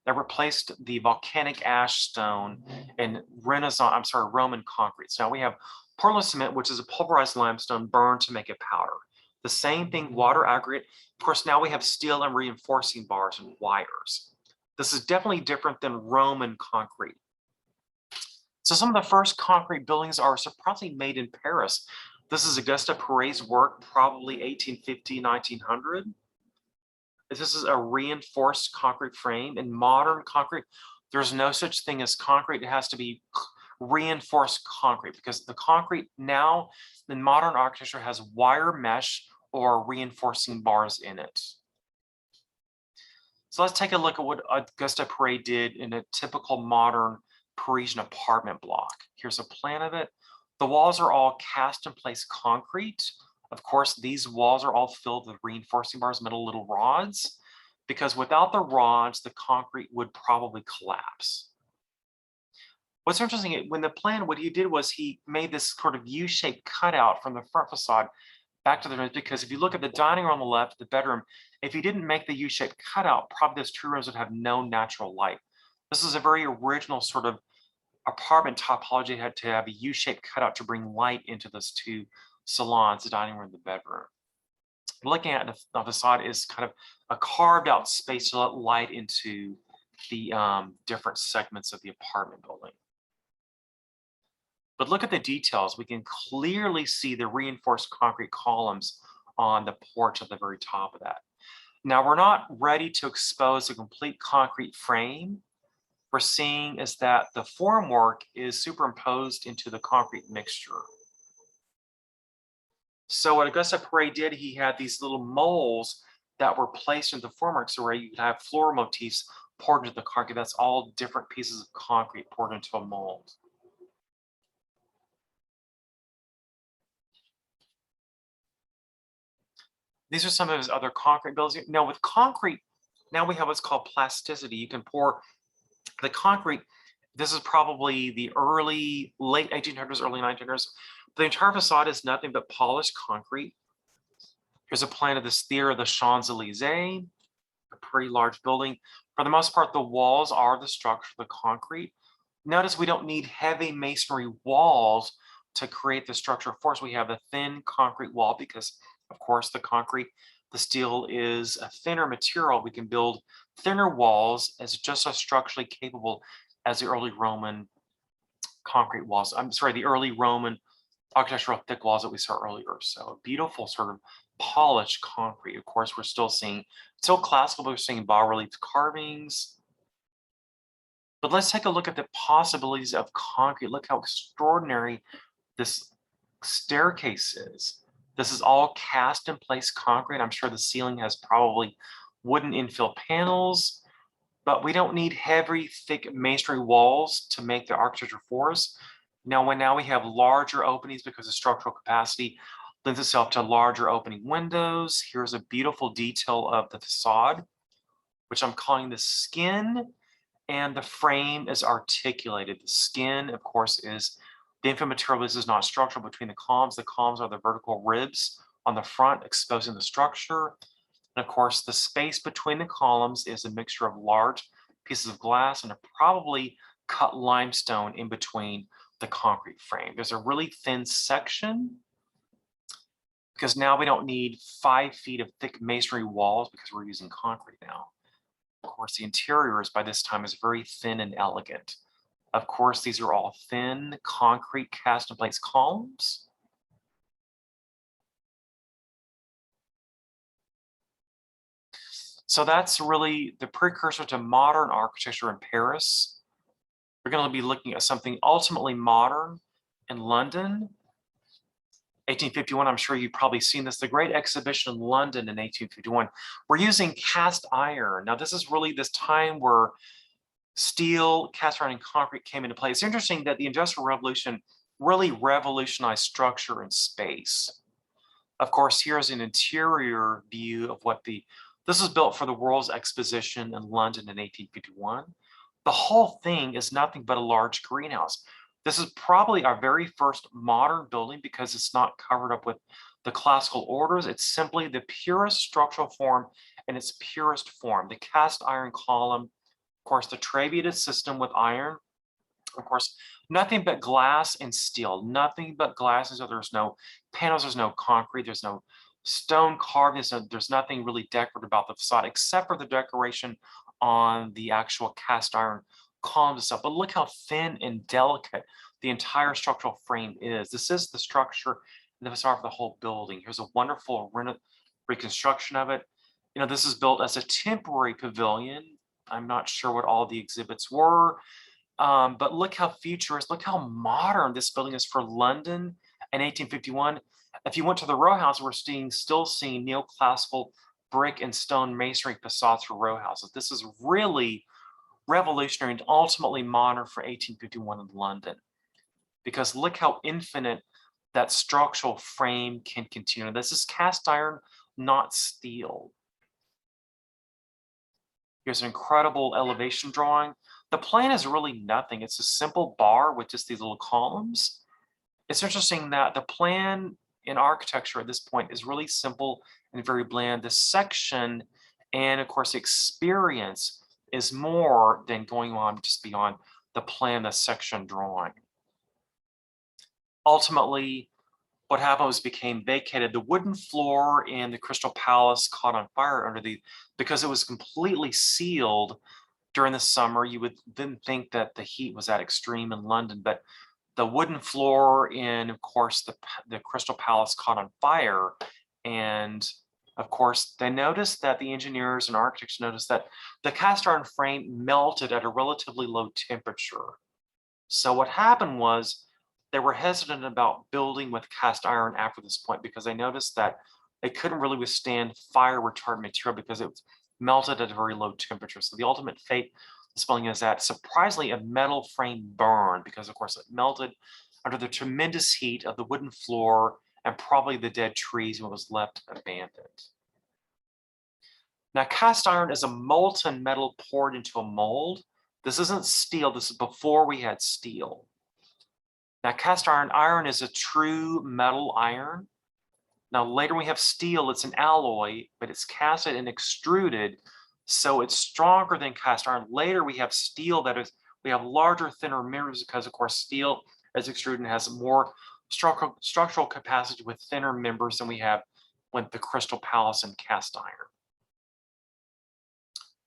that replaced the volcanic ash stone in Roman concrete. So now we have Portland cement, which is a pulverized limestone burned to make a powder. The same thing, water aggregate. Of course, now we have steel and reinforcing bars and wires. This is definitely different than Roman concrete. So some of the first concrete buildings are surprisingly made in Paris. This is Auguste Perret's work, probably 1850, 1900. This is a reinforced concrete frame. In modern concrete, there's no such thing as concrete. It has to be reinforced concrete because the concrete now in modern architecture has wire mesh or reinforcing bars in it. So let's take a look at what Auguste Perret did in a typical modern Parisian apartment block. Here's a plan of it. The walls are all cast in place concrete. Of course, these walls are all filled with reinforcing bars, metal little rods, because without the rods, the concrete would probably collapse. What's interesting, when the plan, what he did was he made this sort of U-shaped cutout from the front facade back to the room, because if you look at the dining room on the left, the bedroom, if you didn't make the U-shaped cutout, probably those two rooms would have no natural light. This is a very original sort of apartment topology. Had to have a U-shaped cutout to bring light into those two salons, the dining room, and the bedroom. Looking at the facade is kind of a carved out space to let light into the different segments of the apartment building. But look at the details. We can clearly see the reinforced concrete columns on the porch at the very top of that. Now, we're not ready to expose a complete concrete frame. We're seeing is that the formwork is superimposed into the concrete mixture. So what Auguste Perret did, he had these little moles that were placed into the formwork, so where you could have floral motifs poured into the concrete. That's all different pieces of concrete poured into a mold. These are some of his other concrete buildings. Now with concrete, now we have what's called plasticity. You can pour the concrete. This is probably the late 1800s, early 1900s. The entire facade is nothing but polished concrete. Here's a plan of this theater of the Champs-Elysees, a pretty large building. For the most part, the walls are the structure of the concrete. Notice we don't need heavy masonry walls to create the structure for us. We have a thin concrete wall because, of course, the steel is a thinner material. We can build thinner walls as just as structurally capable as the early Roman concrete walls. The early Roman architectural thick walls that we saw earlier. So a beautiful sort of polished concrete. Of course, we're still classical, but we're seeing bas-relief carvings. But let's take a look at the possibilities of concrete. Look how extraordinary this staircase is. This is all cast in place concrete. I'm sure the ceiling has probably wooden infill panels, but we don't need heavy, thick masonry walls to make the architecture for us. Now we have larger openings because the structural capacity lends itself to larger opening windows. Here's a beautiful detail of the facade, which I'm calling the skin, and the frame is articulated. The skin, of course, is the infill material. This is not structural between the columns. The columns are the vertical ribs on the front, exposing the structure. And of course, the space between the columns is a mixture of large pieces of glass and a probably cut limestone in between the concrete frame. There's a really thin section because now we don't need 5 feet of thick masonry walls because we're using concrete now. Of course, the interiors by this time is very thin and elegant. Of course, these are all thin concrete cast in place columns. So that's really the precursor to modern architecture in Paris. We're going to be looking at something ultimately modern in London. 1851, I'm sure you've probably seen this, the Great Exhibition in London in 1851. We're using cast iron. Now, this is really this time where steel, cast iron, and concrete came into play. It's interesting that the Industrial Revolution really revolutionized structure and space. Of course, here's an interior view of what this was built for the World's Exposition in London in 1851. The whole thing is nothing but a large greenhouse. This is probably our very first modern building because it's not covered up with the classical orders. It's simply the purest structural form in its purest form. The cast iron column, of course, the trabeated system with iron, of course, nothing but glass and steel, nothing but glass. So there's no panels, there's no concrete, there's no stone carving, there's nothing really decorative about the facade except for the decoration on the actual cast iron columns itself. But look how thin and delicate the entire structural frame is. This is the structure and the facade for the whole building. Here's a wonderful reconstruction of it. You know, this is built as a temporary pavilion. I'm not sure what all the exhibits were, but look how futuristic, look how modern this building is for London in 1851. If you went to the row house, we're still seeing neoclassical brick and stone masonry facades for row houses. This is really revolutionary and ultimately modern for 1851 in London, because look how infinite that structural frame can continue. This is cast iron, not steel. Here's an incredible elevation drawing. The plan is really nothing. It's a simple bar with just these little columns. It's interesting that the plan in architecture at this point is really simple and very bland. The section and of course the experience is more than going on just beyond the plan, the section drawing. Ultimately, what happened was became vacated. The wooden floor in the Crystal Palace caught on fire because it was completely sealed during the summer. You would then think that the heat was that extreme in London, but the wooden floor in, of course, the Crystal Palace caught on fire. And of course, they noticed that the engineers and architects noticed that the cast iron frame melted at a relatively low temperature. So what happened was they were hesitant about building with cast iron after this point because they noticed that they couldn't really withstand fire retardant material because it was melted at a very low temperature. So the ultimate fate of this building is that surprisingly a metal frame burned because of course it melted under the tremendous heat of the wooden floor and probably the dead trees and was left abandoned. Now, cast iron is a molten metal poured into a mold. This isn't steel, this is before we had steel. Now, cast iron is a true metal iron. Now, later we have steel, it's an alloy, but it's casted and extruded, so it's stronger than cast iron. Later we have steel we have larger, thinner members because, of course, steel as extruded has more structural capacity with thinner members than we have with the Crystal Palace and cast iron.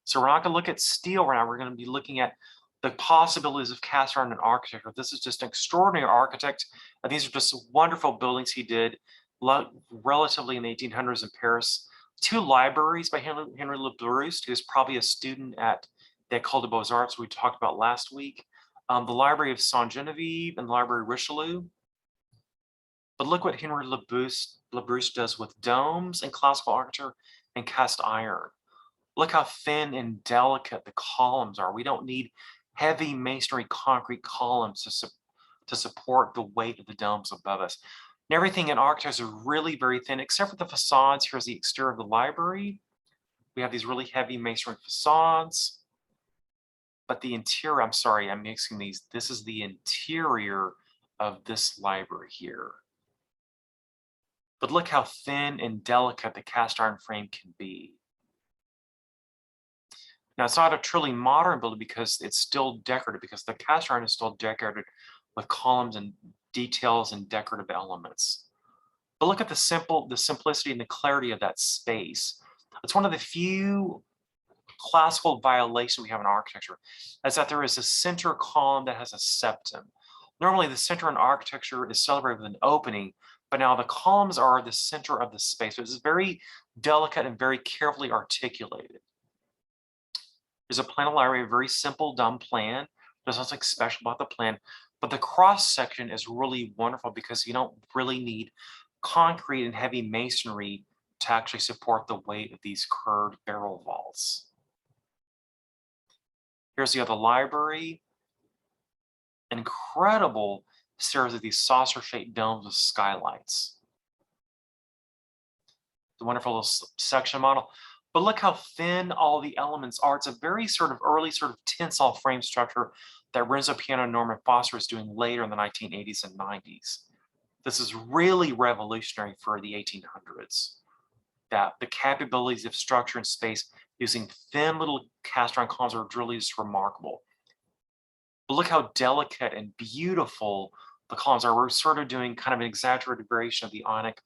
So we're not going to look at steel right now. We're going to be looking at the possibilities of cast iron in architecture. This is just an extraordinary architect. And these are just wonderful buildings he did relatively in the 1800s in Paris. 2 libraries by Henry Le Brousse, who is probably a student at the École des Beaux-Arts we talked about last week. The Library of Sainte-Geneviève and the Library Richelieu. But look what Henry Le Brousse does with domes and classical architecture and cast iron. Look how thin and delicate the columns are. We don't need heavy masonry concrete columns to support the weight of the domes above us. And everything in architecture is really very thin, except for the facades. Here's the exterior of the library. We have these really heavy masonry facades. But the interior, I'm sorry, I'm mixing these. This is the interior of this library here. But look how thin and delicate the cast iron frame can be. Now, it's not a truly modern building because it's still decorative, because the cast iron is still decorated with columns and details and decorative elements. But look at the simplicity and the clarity of that space. It's one of the few classical violations we have in architecture, is that there is a center column that has a septum. Normally the center in architecture is celebrated with an opening, but now the columns are the center of the space. So it's very delicate and very carefully articulated. There's a plan library, a very simple, dumb plan. There's nothing special about the plan, but the cross section is really wonderful because you don't really need concrete and heavy masonry to actually support the weight of these curved barrel vaults. Here's the other library. Incredible series of these saucer-shaped domes with skylights. The wonderful little section model. But look how thin all the elements are. It's a very sort of early sort of tensile frame structure that Renzo Piano and Norman Foster was doing later in the 1980s and 90s. This is really revolutionary for the 1800s. That the capabilities of structure and space using thin little cast iron columns are really just remarkable. But look how delicate and beautiful the columns are. We're sort of doing kind of an exaggerated variation of the Ionic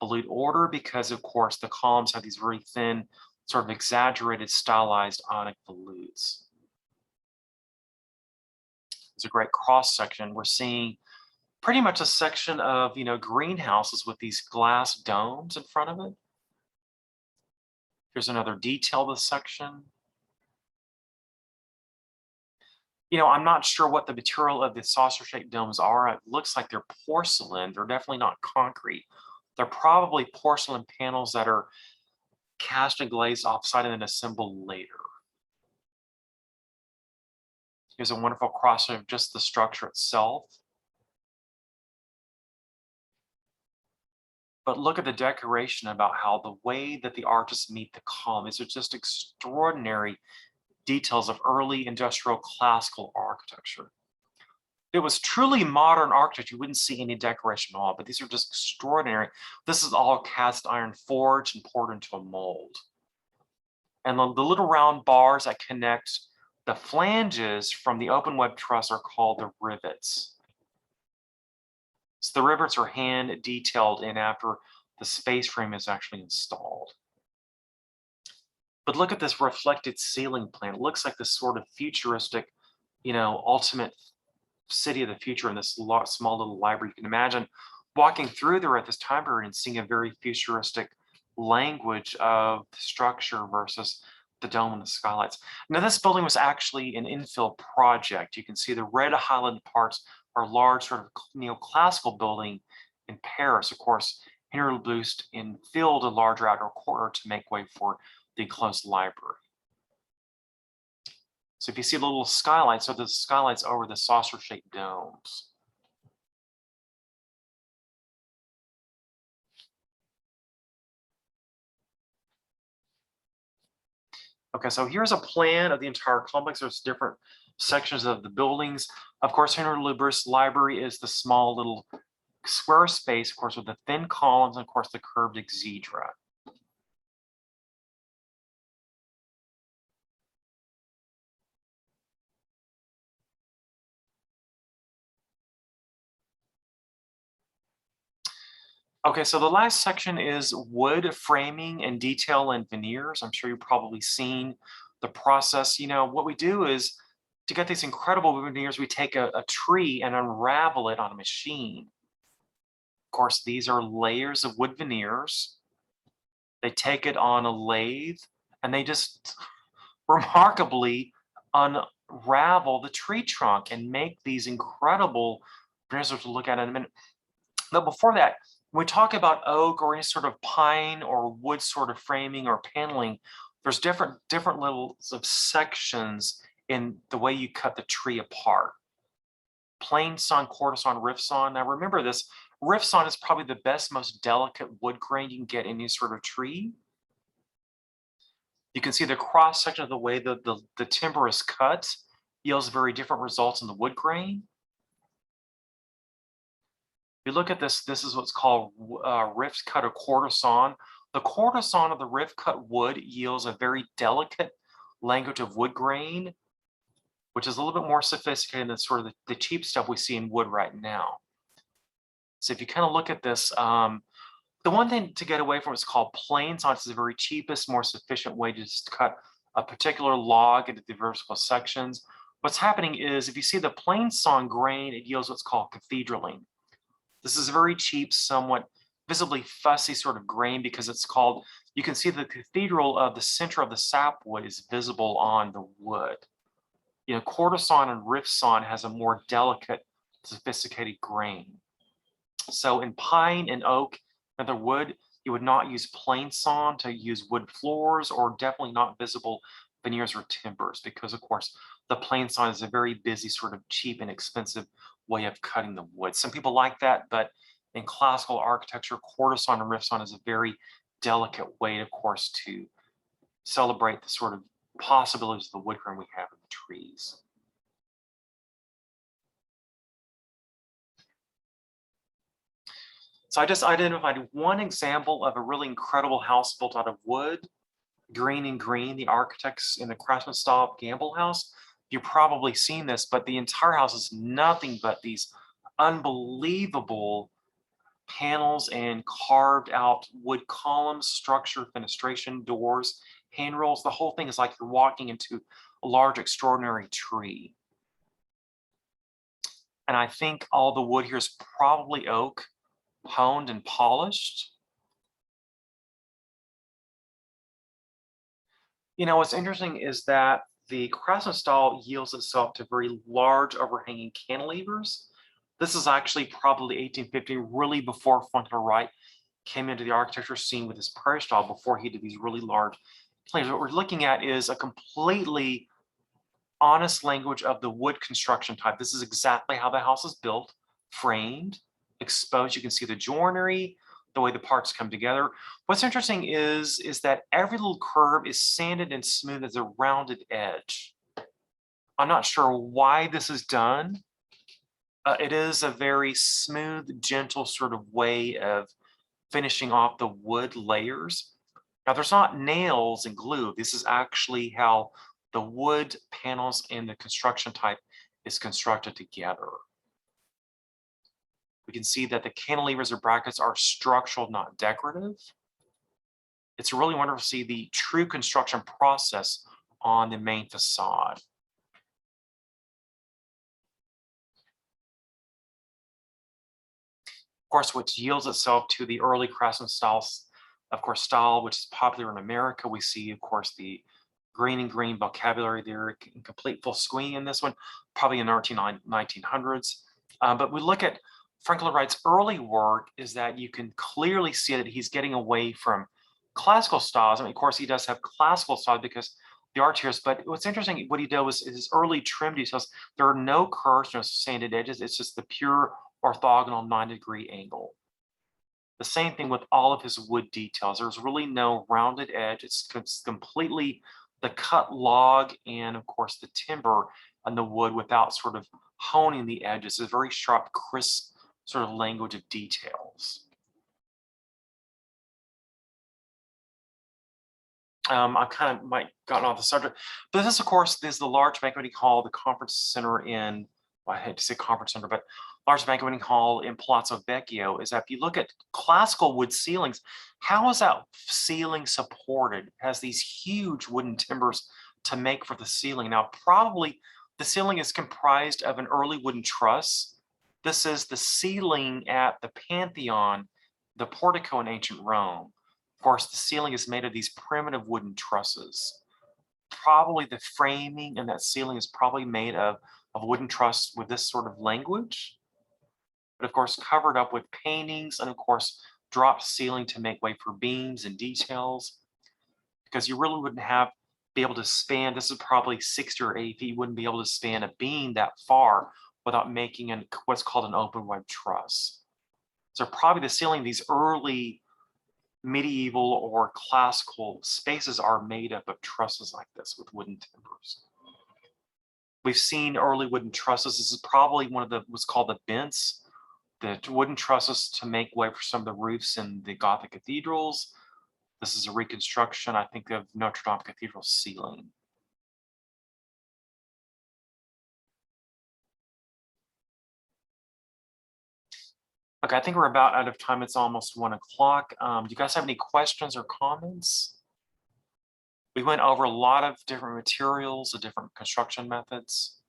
volute order because, of course, the columns have these very thin, sort of exaggerated, stylized Ionic volutes. It's a great cross section. We're seeing pretty much a section of, greenhouses with these glass domes in front of it. Here's another detail of the section. I'm not sure what the material of the saucer-shaped domes are. It looks like they're porcelain. They're definitely not concrete. They're probably porcelain panels that are cast and glazed offsite and then assembled later. Here's a wonderful cross-section of just the structure itself. But look at the decoration about how the way that the artists meet the column. These are just extraordinary details of early industrial classical architecture. If it was truly modern architecture, you wouldn't see any decoration at all, but these are just extraordinary. This is all cast iron forged and poured into a mold. And the little round bars that connect the flanges from the open web truss are called the rivets. So the rivets are hand detailed in after the space frame is actually installed. But look at this reflected ceiling plan. It looks like this sort of futuristic, ultimate city of the future in this small little library. You can imagine walking through there at this time period and seeing a very futuristic language of structure versus the dome and the skylights. Now, this building was actually an infill project. You can see the red highlighted parts are large sort of neoclassical building in Paris. Of course, Henry Labouste infilled a larger outer corridor to make way for the enclosed library. So if you see the little skylights, so the skylights over the saucer-shaped domes. Okay, so here's a plan of the entire complex. There's different sections of the buildings. Of course, Henry Labouste Library is the small little square space, of course, with the thin columns and, of course, the curved exedra. Okay, so the last section is wood framing and detail and veneers. I'm sure you've probably seen the process. What we do is to get these incredible veneers, we take a tree and unravel it on a machine. Of course, these are layers of wood veneers. They take it on a lathe and they just remarkably unravel the tree trunk and make these incredible veneers to look at in a minute. But before that, when we talk about oak or any sort of pine or wood sort of framing or paneling, there's different levels of sections in the way you cut the tree apart. Plain sawn, quarter sawn, rift sawn. Now remember this, rift sawn is probably the best, most delicate wood grain you can get in any sort of tree. You can see the cross section of the way the timber is cut yields very different results in the wood grain. If you look at this, this is what's called rift cut or quarter sawn. The quarter sawn of the rift cut wood yields a very delicate language of wood grain, which is a little bit more sophisticated than sort of the cheap stuff we see in wood right now. So if you kind of look at this, The one thing to get away from is called plain sawn. It's the very cheapest, more sufficient way to just cut a particular log into the vertical sections. What's happening is if you see the plain sawn grain, it yields what's called cathedraline. This is a very cheap, somewhat visibly fussy sort of grain because it's called, you can see the cathedral of the center of the sapwood is visible on the wood. Quarter sawn and rift sawn has a more delicate, sophisticated grain. So in pine and oak, and other wood, you would not use plain sawn to use wood floors, or definitely not visible veneers or timbers, because of course the plain sawn is a very busy, sort of cheap and expensive way of cutting the wood. Some people like that, but in classical architecture, quarter sawn and rift sawn is a very delicate way, of course, to celebrate the sort of possibilities of the wood grain we have in the trees. So I just identified one example of a really incredible house built out of wood, Green and Green, the architects in the Craftsman style Gamble house. You've probably seen this, but the entire house is nothing but these unbelievable panels and carved out wood columns, structure, fenestration, doors, handrails. The whole thing is like you're walking into a large, extraordinary tree. And I think all the wood here is probably oak, honed and polished. What's interesting is that the Craftsman style yields itself to very large overhanging cantilevers. This is actually probably 1850, really before Funkel Wright came into the architecture scene with his prairie style, before he did these really large cantilevers. What we're looking at is a completely honest language of the wood construction type. This is exactly how the house is built, framed, exposed. You can see the joinery, the way the parts come together. What's interesting is that every little curve is sanded and smooth as a rounded edge. I'm not sure why this is done. It is a very smooth, gentle sort of way of finishing off the wood layers. Now, there's not nails and glue. This is actually how the wood panels and the construction type is constructed together. We can see that the cantilevers or brackets are structural, not decorative. It's really wonderful to see the true construction process on the main facade. Of course, which yields itself to the early Craftsman styles, of course, style, which is popular in America. We see, of course, the Green and Green vocabulary there in complete full swing in this one, probably in the 1900s. But we look at Frank Lloyd Wright's early work, is that you can clearly see that he's getting away from classical styles. I mean, of course, he does have classical style because the art here is, but what's interesting, what he did was his early trim details, there are no curves, no sanded edges. It's just the pure orthogonal 90-degree angle. The same thing with all of his wood details. There's really no rounded edge. It's completely the cut log and, of course, the timber and the wood without sort of honing the edges. It's a very sharp, crisp sort of language of details. I kind of might gotten off the subject, but this, of course, is the large banqueting hall, the conference center in, well, I hate to say conference center, but large banqueting hall in Palazzo Vecchio. Is that if you look at classical wood ceilings, how is that ceiling supported? It has these huge wooden timbers to make for the ceiling. Now, probably the ceiling is comprised of an early wooden truss. This is the ceiling at the Pantheon, the portico in ancient Rome. Of course, the ceiling is made of these primitive wooden trusses. Probably the framing and that ceiling is probably made of wooden truss with this sort of language. But of course, covered up with paintings and of course, dropped ceiling to make way for beams and details. Because you really wouldn't be able to span, this is probably 60 or 80 feet, you wouldn't be able to span a beam that far without making what's called an open web truss. So probably the ceiling, these early medieval or classical spaces are made up of trusses like this with wooden timbers. We've seen early wooden trusses. This is probably one of what's called the bents, the wooden trusses to make way for some of the roofs in the Gothic cathedrals. This is a reconstruction, I think, of Notre Dame Cathedral ceiling. Okay, I think we're about out of time. It's almost 1 o'clock. Do you guys have any questions or comments? We went over a lot of different materials, the different construction methods.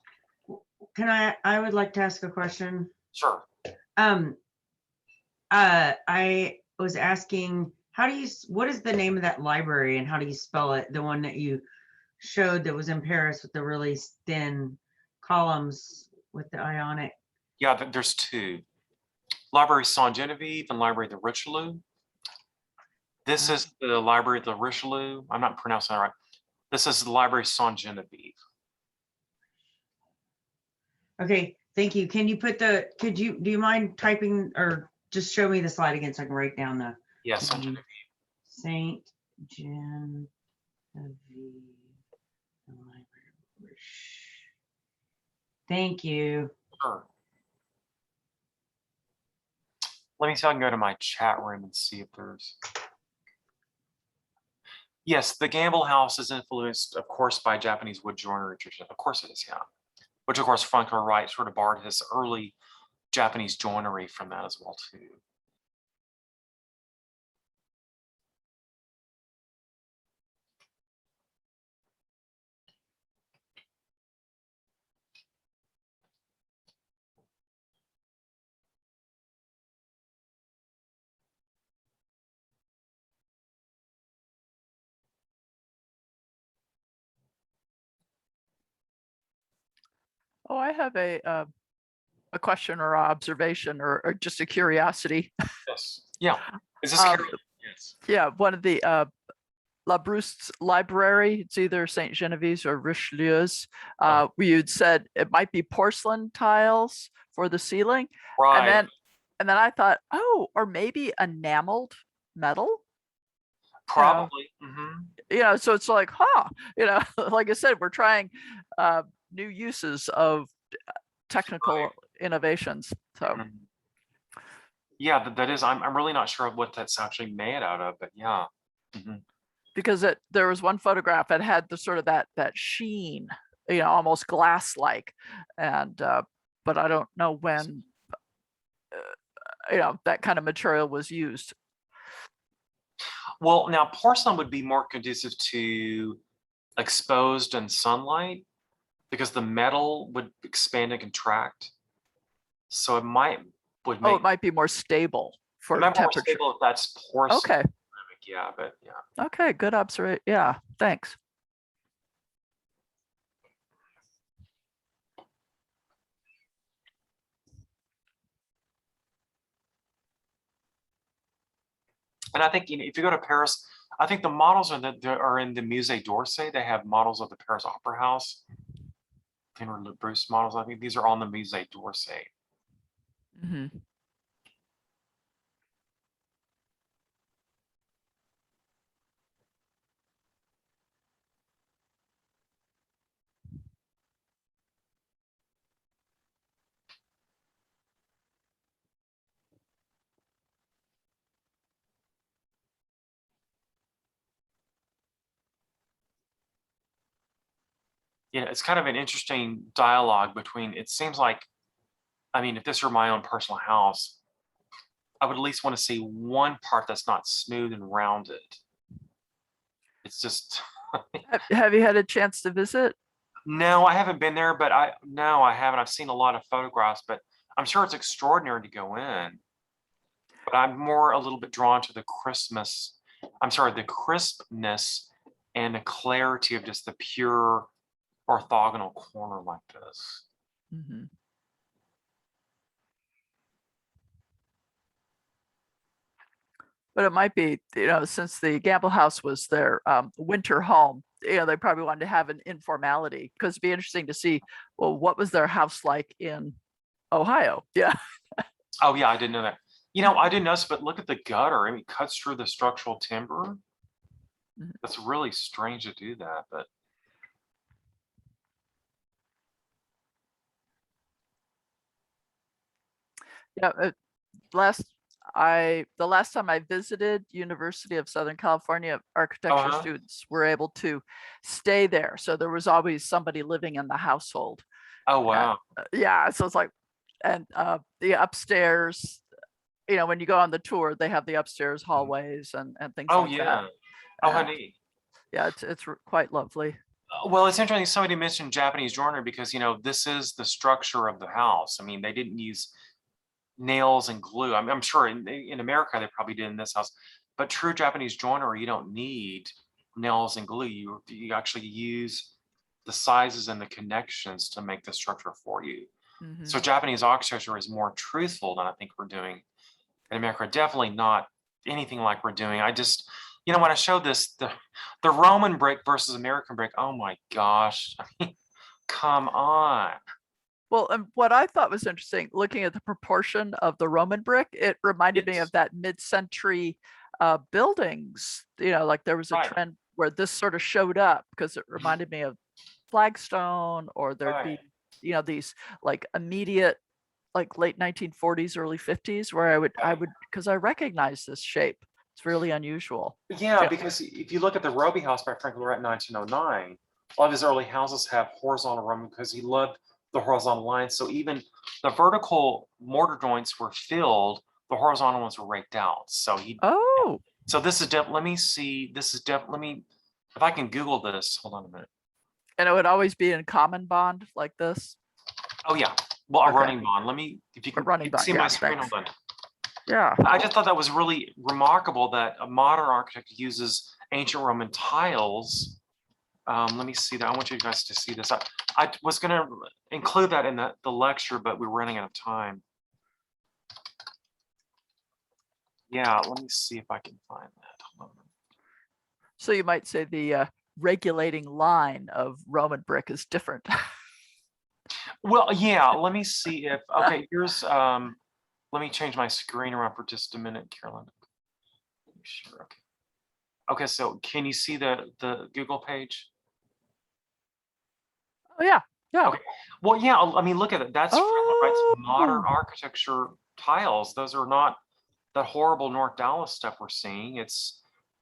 I would like to ask a question. Sure. I was asking, what is the name of that library and how do you spell it? The one that you showed that was in Paris with the really thin columns with the Ionic. Yeah, there's two. Library Saint Genevieve and Library de Richelieu. This is the Library de Richelieu. I'm not pronouncing that right. This is the Library Saint Genevieve. Okay, thank you. Can you put do you mind typing or just show me the slide again so I can write down the Yes, Saint Genevieve. Saint Genevieve Library. Thank you. Sure. Let me see if I can go to my chat room and see if there's. Yes, the Gamble House is influenced, of course, by Japanese wood joinery tradition. Of course it is, yeah. Which, of course, Franco Wright sort of borrowed his early Japanese joinery from that as well, too. Oh, I have a question or observation or just a curiosity. Yes. Yeah. Is this Um, Carol? Yes. Yeah, one of the Labrouste's library, it's either Saint Genevieve's or Richelieu's. You'd said it might be porcelain tiles for the ceiling. Right. And then I thought, oh, or maybe enameled metal. Probably. Yeah, so it's like, like I said, we're trying new uses of technical innovations. So yeah, that is. I'm really not sure what that's actually made out of, but yeah. Because there was one photograph that had the sort of that sheen, almost glass-like, and but I don't know when that kind of material was used. Well, now porcelain would be more conducive to exposed and sunlight because the metal would expand and contract. So it might be more stable for temperature. More temperature. stable if that's porcelain. Okay. Yeah, but yeah. Okay, good observation. Yeah, thanks. And I think if you go to Paris, I think the models are in the Musée d'Orsay. They have models of the Paris Opera House. Henry Labrouste models. I think these are all in the Musée d'Orsay. Yeah, it's kind of an interesting dialogue between, it seems like, I mean, if this were my own personal house, I would at least want to see one part that's not smooth and rounded. It's just. Have you had a chance to visit? No, I haven't been there, but I haven't. I've seen a lot of photographs, but I'm sure it's extraordinary to go in. But I'm more a little bit drawn to the crispness and the clarity of just the pure orthogonal corner like this. But it might be, since the Gamble House was their winter home, they probably wanted to have an informality, because it'd be interesting to see, well, what was their house like in Ohio? Yeah. Oh yeah, I didn't know that. I didn't notice, but look at the gutter. I mean, it cuts through the structural timber. That's really strange to do that, but. Yeah, the last time I visited University of Southern California, architecture students were able to stay there. So there was always somebody living in the household. Oh, wow. Yeah. So it's like, and the upstairs, when you go on the tour, they have the upstairs hallways and things Oh, like that. yeah. Oh, And honey. yeah, it's quite lovely. Well, it's interesting. Somebody mentioned Japanese joinery because, this is the structure of the house. I mean, they didn't use nails and glue. I'm sure in America, they probably did in this house, but true Japanese joinery, you don't need nails and glue. You actually use the sizes and the connections to make the structure for you. Mhm. So Japanese architecture is more truthful than I think we're doing in America. Definitely not anything like we're doing. I just, when I showed this, the Roman brick versus American brick, oh my gosh, I mean, come on. Well, and what I thought was interesting, looking at the proportion of the Roman brick, it reminded me Yes. of that mid-century buildings. Like there was a Right. trend where this sort of showed up because it reminded me of flagstone, or there'd Right. be, these like immediate, like late 1940s, early 50s, where I Right. would, because I recognize this shape. It's really unusual. Yeah, Yeah. because if you look at the Roby House by Frank Lloyd Wright in 1909, a lot of his early houses have horizontal Roman because he loved the horizontal lines. So even the vertical mortar joints were filled, the horizontal ones were raked out. So Oh, so this is let me see. This is let me, if I can Google this, hold on a minute. and it would always be in common bond like this. Oh yeah, well, a Okay. running bond. Let me, if you A can, running you can bond, see yeah, my screen, thanks. hold on. Yeah. I just thought that was really remarkable that a modern architect uses ancient Roman tiles. Let me see that. I want you guys to see this. I was going to include that in the lecture, but we're running out of time. Yeah, let me see if I can find that. Hold on. So you might say the regulating line of Roman brick is different. Well, yeah, let me see if, okay, here's, let me change my screen around for just a minute, Carolyn. Sure, okay. Okay, so can you see the Google page? Oh yeah, yeah. Okay. Well, yeah, I mean, look at it. That's Frank Lloyd Wright's modern Oh. architecture tiles. Those are not that horrible North Dallas stuff we're seeing.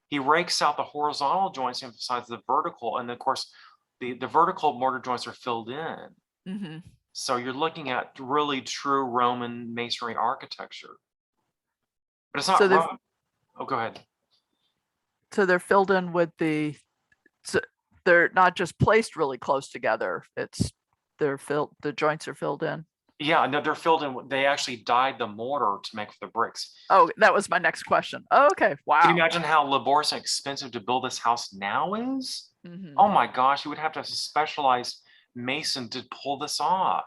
He rakes out the horizontal joints, emphasizes the vertical, and of course, the vertical mortar joints are filled in. Mhm. So you're looking at really true Roman masonry architecture. But it's not So Roman. Oh, go ahead. So they're filled in with they're not just placed really close together. The joints are filled in. Yeah, no, they're filled in. They actually dyed the mortar to make for the bricks. Oh, that was my next question. Oh, okay, wow. Can you imagine how laborious and expensive to build this house now is? Mhm. Oh my gosh, you would have to have a specialized mason to pull this off.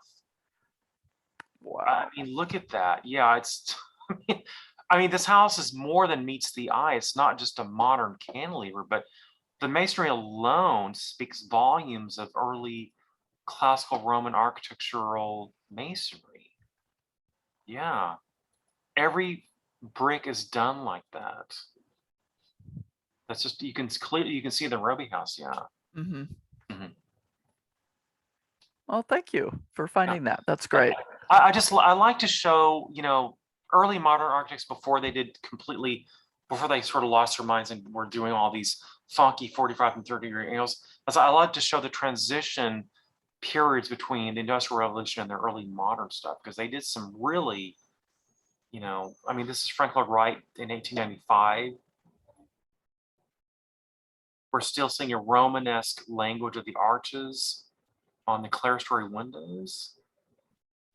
Wow. I mean, look at that. Yeah, it's, I mean, this house is more than meets the eye. It's not just a modern cantilever, but the masonry alone speaks volumes of early classical Roman architectural masonry. Yeah, every brick is done like that. That's just, you can see the Roby House. Yeah. Mhm. Mhm. Well, thank you for finding that. That's great. I like to show, early modern architects before they sort of lost their minds and were doing all these funky 45 and 30-degree angles. I like to show the transition periods between the Industrial Revolution and the early modern stuff, because they did some really, I mean, this is Frank Lloyd Wright in 1895. We're still seeing a Romanesque language of the arches on the clerestory windows.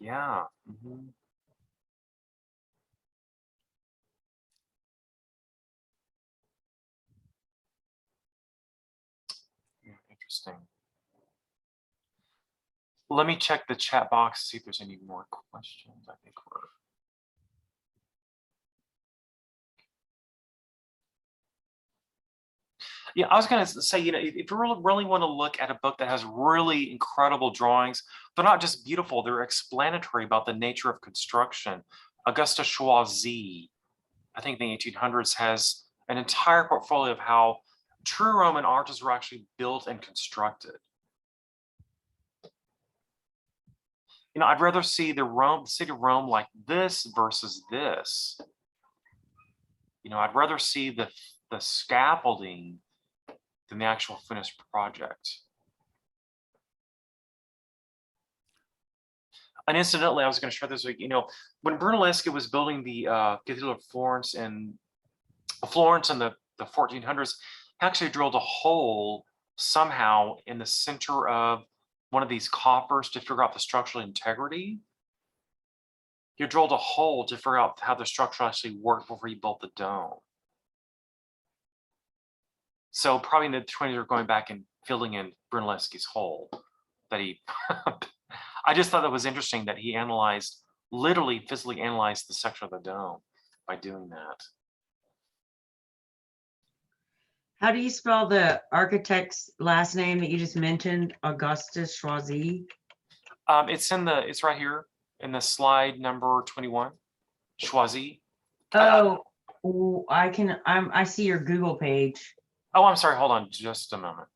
Yeah. Mhm. Yeah, interesting. Let me check the chat box, see if there's any more questions. I think we're. Yeah, I was going to say, if you really want to look at a book that has really incredible drawings, they're not just beautiful, they're explanatory about the nature of construction. Auguste Choisy, I think in the 1800s, has an entire portfolio of how true Roman arches were actually built and constructed. I'd rather see the city of Rome like this versus this. I'd rather see the scaffolding than the actual finished project. And incidentally, I was going to share this week, when Brunelleschi was building the Cathedral of Florence in the 1400s, he actually drilled a hole somehow in the center of one of these coffers to figure out the structural integrity. He drilled a hole to figure out how the structure actually worked before he built the dome. So probably in the 20s, they're going back and filling in Brunelleschi's hole that he. I just thought that was interesting that he literally physically analyzed the section of the dome by doing that. How do you spell the architect's last name that you just mentioned, Augustus Choisy? It's right here in the slide number 21, Choisy. Oh, I see your Google page. Oh, I'm sorry. Hold on just a moment.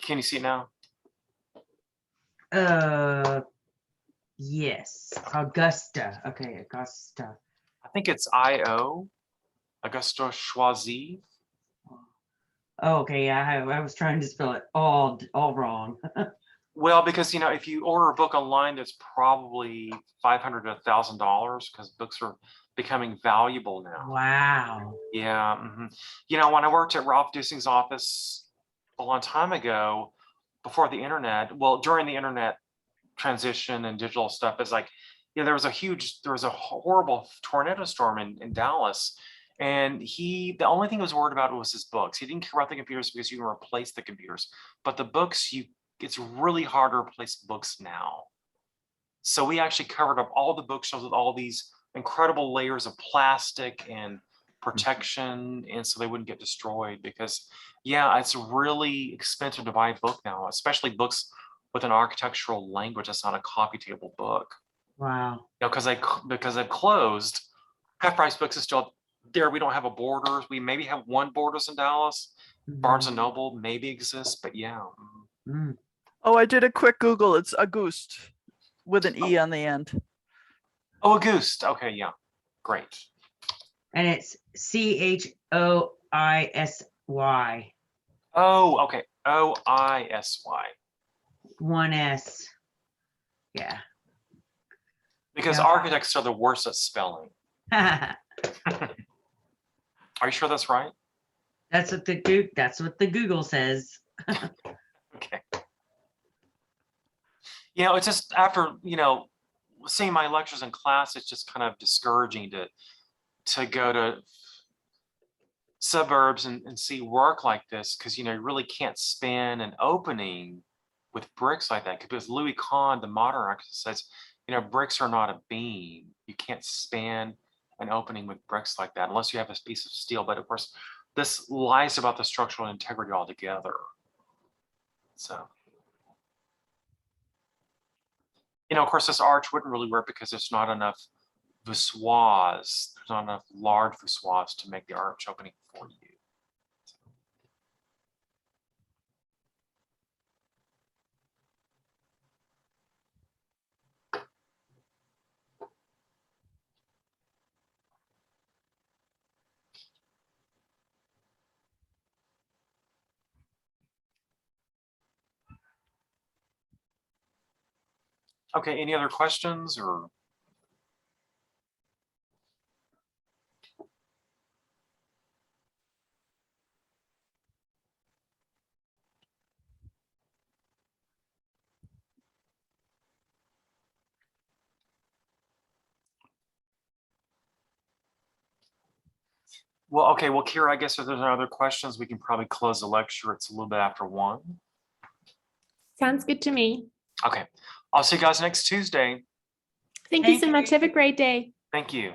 Can you see it now? Yes, Augusta. Okay, Augusta. I think it's I-O, Augusto Choisy. Oh, okay, yeah, I was trying to spell it all wrong. Well, because if you order a book online, that's probably $500 to $1,000 because books are becoming valuable now. Wow. Yeah. When I worked at Ralph Dissing's office a long time ago, before the internet, well, during the internet transition and digital stuff, it's like, there was a horrible tornado storm in Dallas. And the only thing he was worried about was his books. He didn't care about the computers because you can replace the computers, but the books, it's really hard to replace books now. So we actually covered up all the bookshelves with all these incredible layers of plastic and protection, and so they wouldn't get destroyed because, yeah, it's really expensive to buy a book now, especially books with an architectural language that's not a coffee table book. Wow. Because they've closed. Half Price Books is still there. We don't have a Borders. We maybe have one Borders in Dallas. Barnes and Noble maybe exists, but yeah. Mm. Oh, I did a quick Google. It's Auguste with an E on the end. Oh, Auguste. Okay, yeah. Great. And it's Choisy. Oh, okay. Oisy. One S. Yeah. Because Yeah. architects are the worst at spelling. Are you sure that's right? That's what the Google says. Okay. It's just after, seeing my lectures in class, it's just kind of discouraging to go to suburbs and see work like this because, you really can't span an opening with bricks like that. Because Louis Kahn, the modern architect, says, bricks are not a beam. You can't span an opening with bricks like that unless you have a piece of steel. But of course, this lies about the structural integrity altogether. So, of course, this arch wouldn't really work because there's not enough voussoirs. There's not enough large voussoirs to make the arch opening for you. Okay, any other questions or? Well, okay, well, Kira, I guess if there's no other questions, we can probably close the lecture. It's a little bit after 1. Sounds good to me. Okay, I'll see you guys next Tuesday. Thank you so much. Have a great day. Thank you.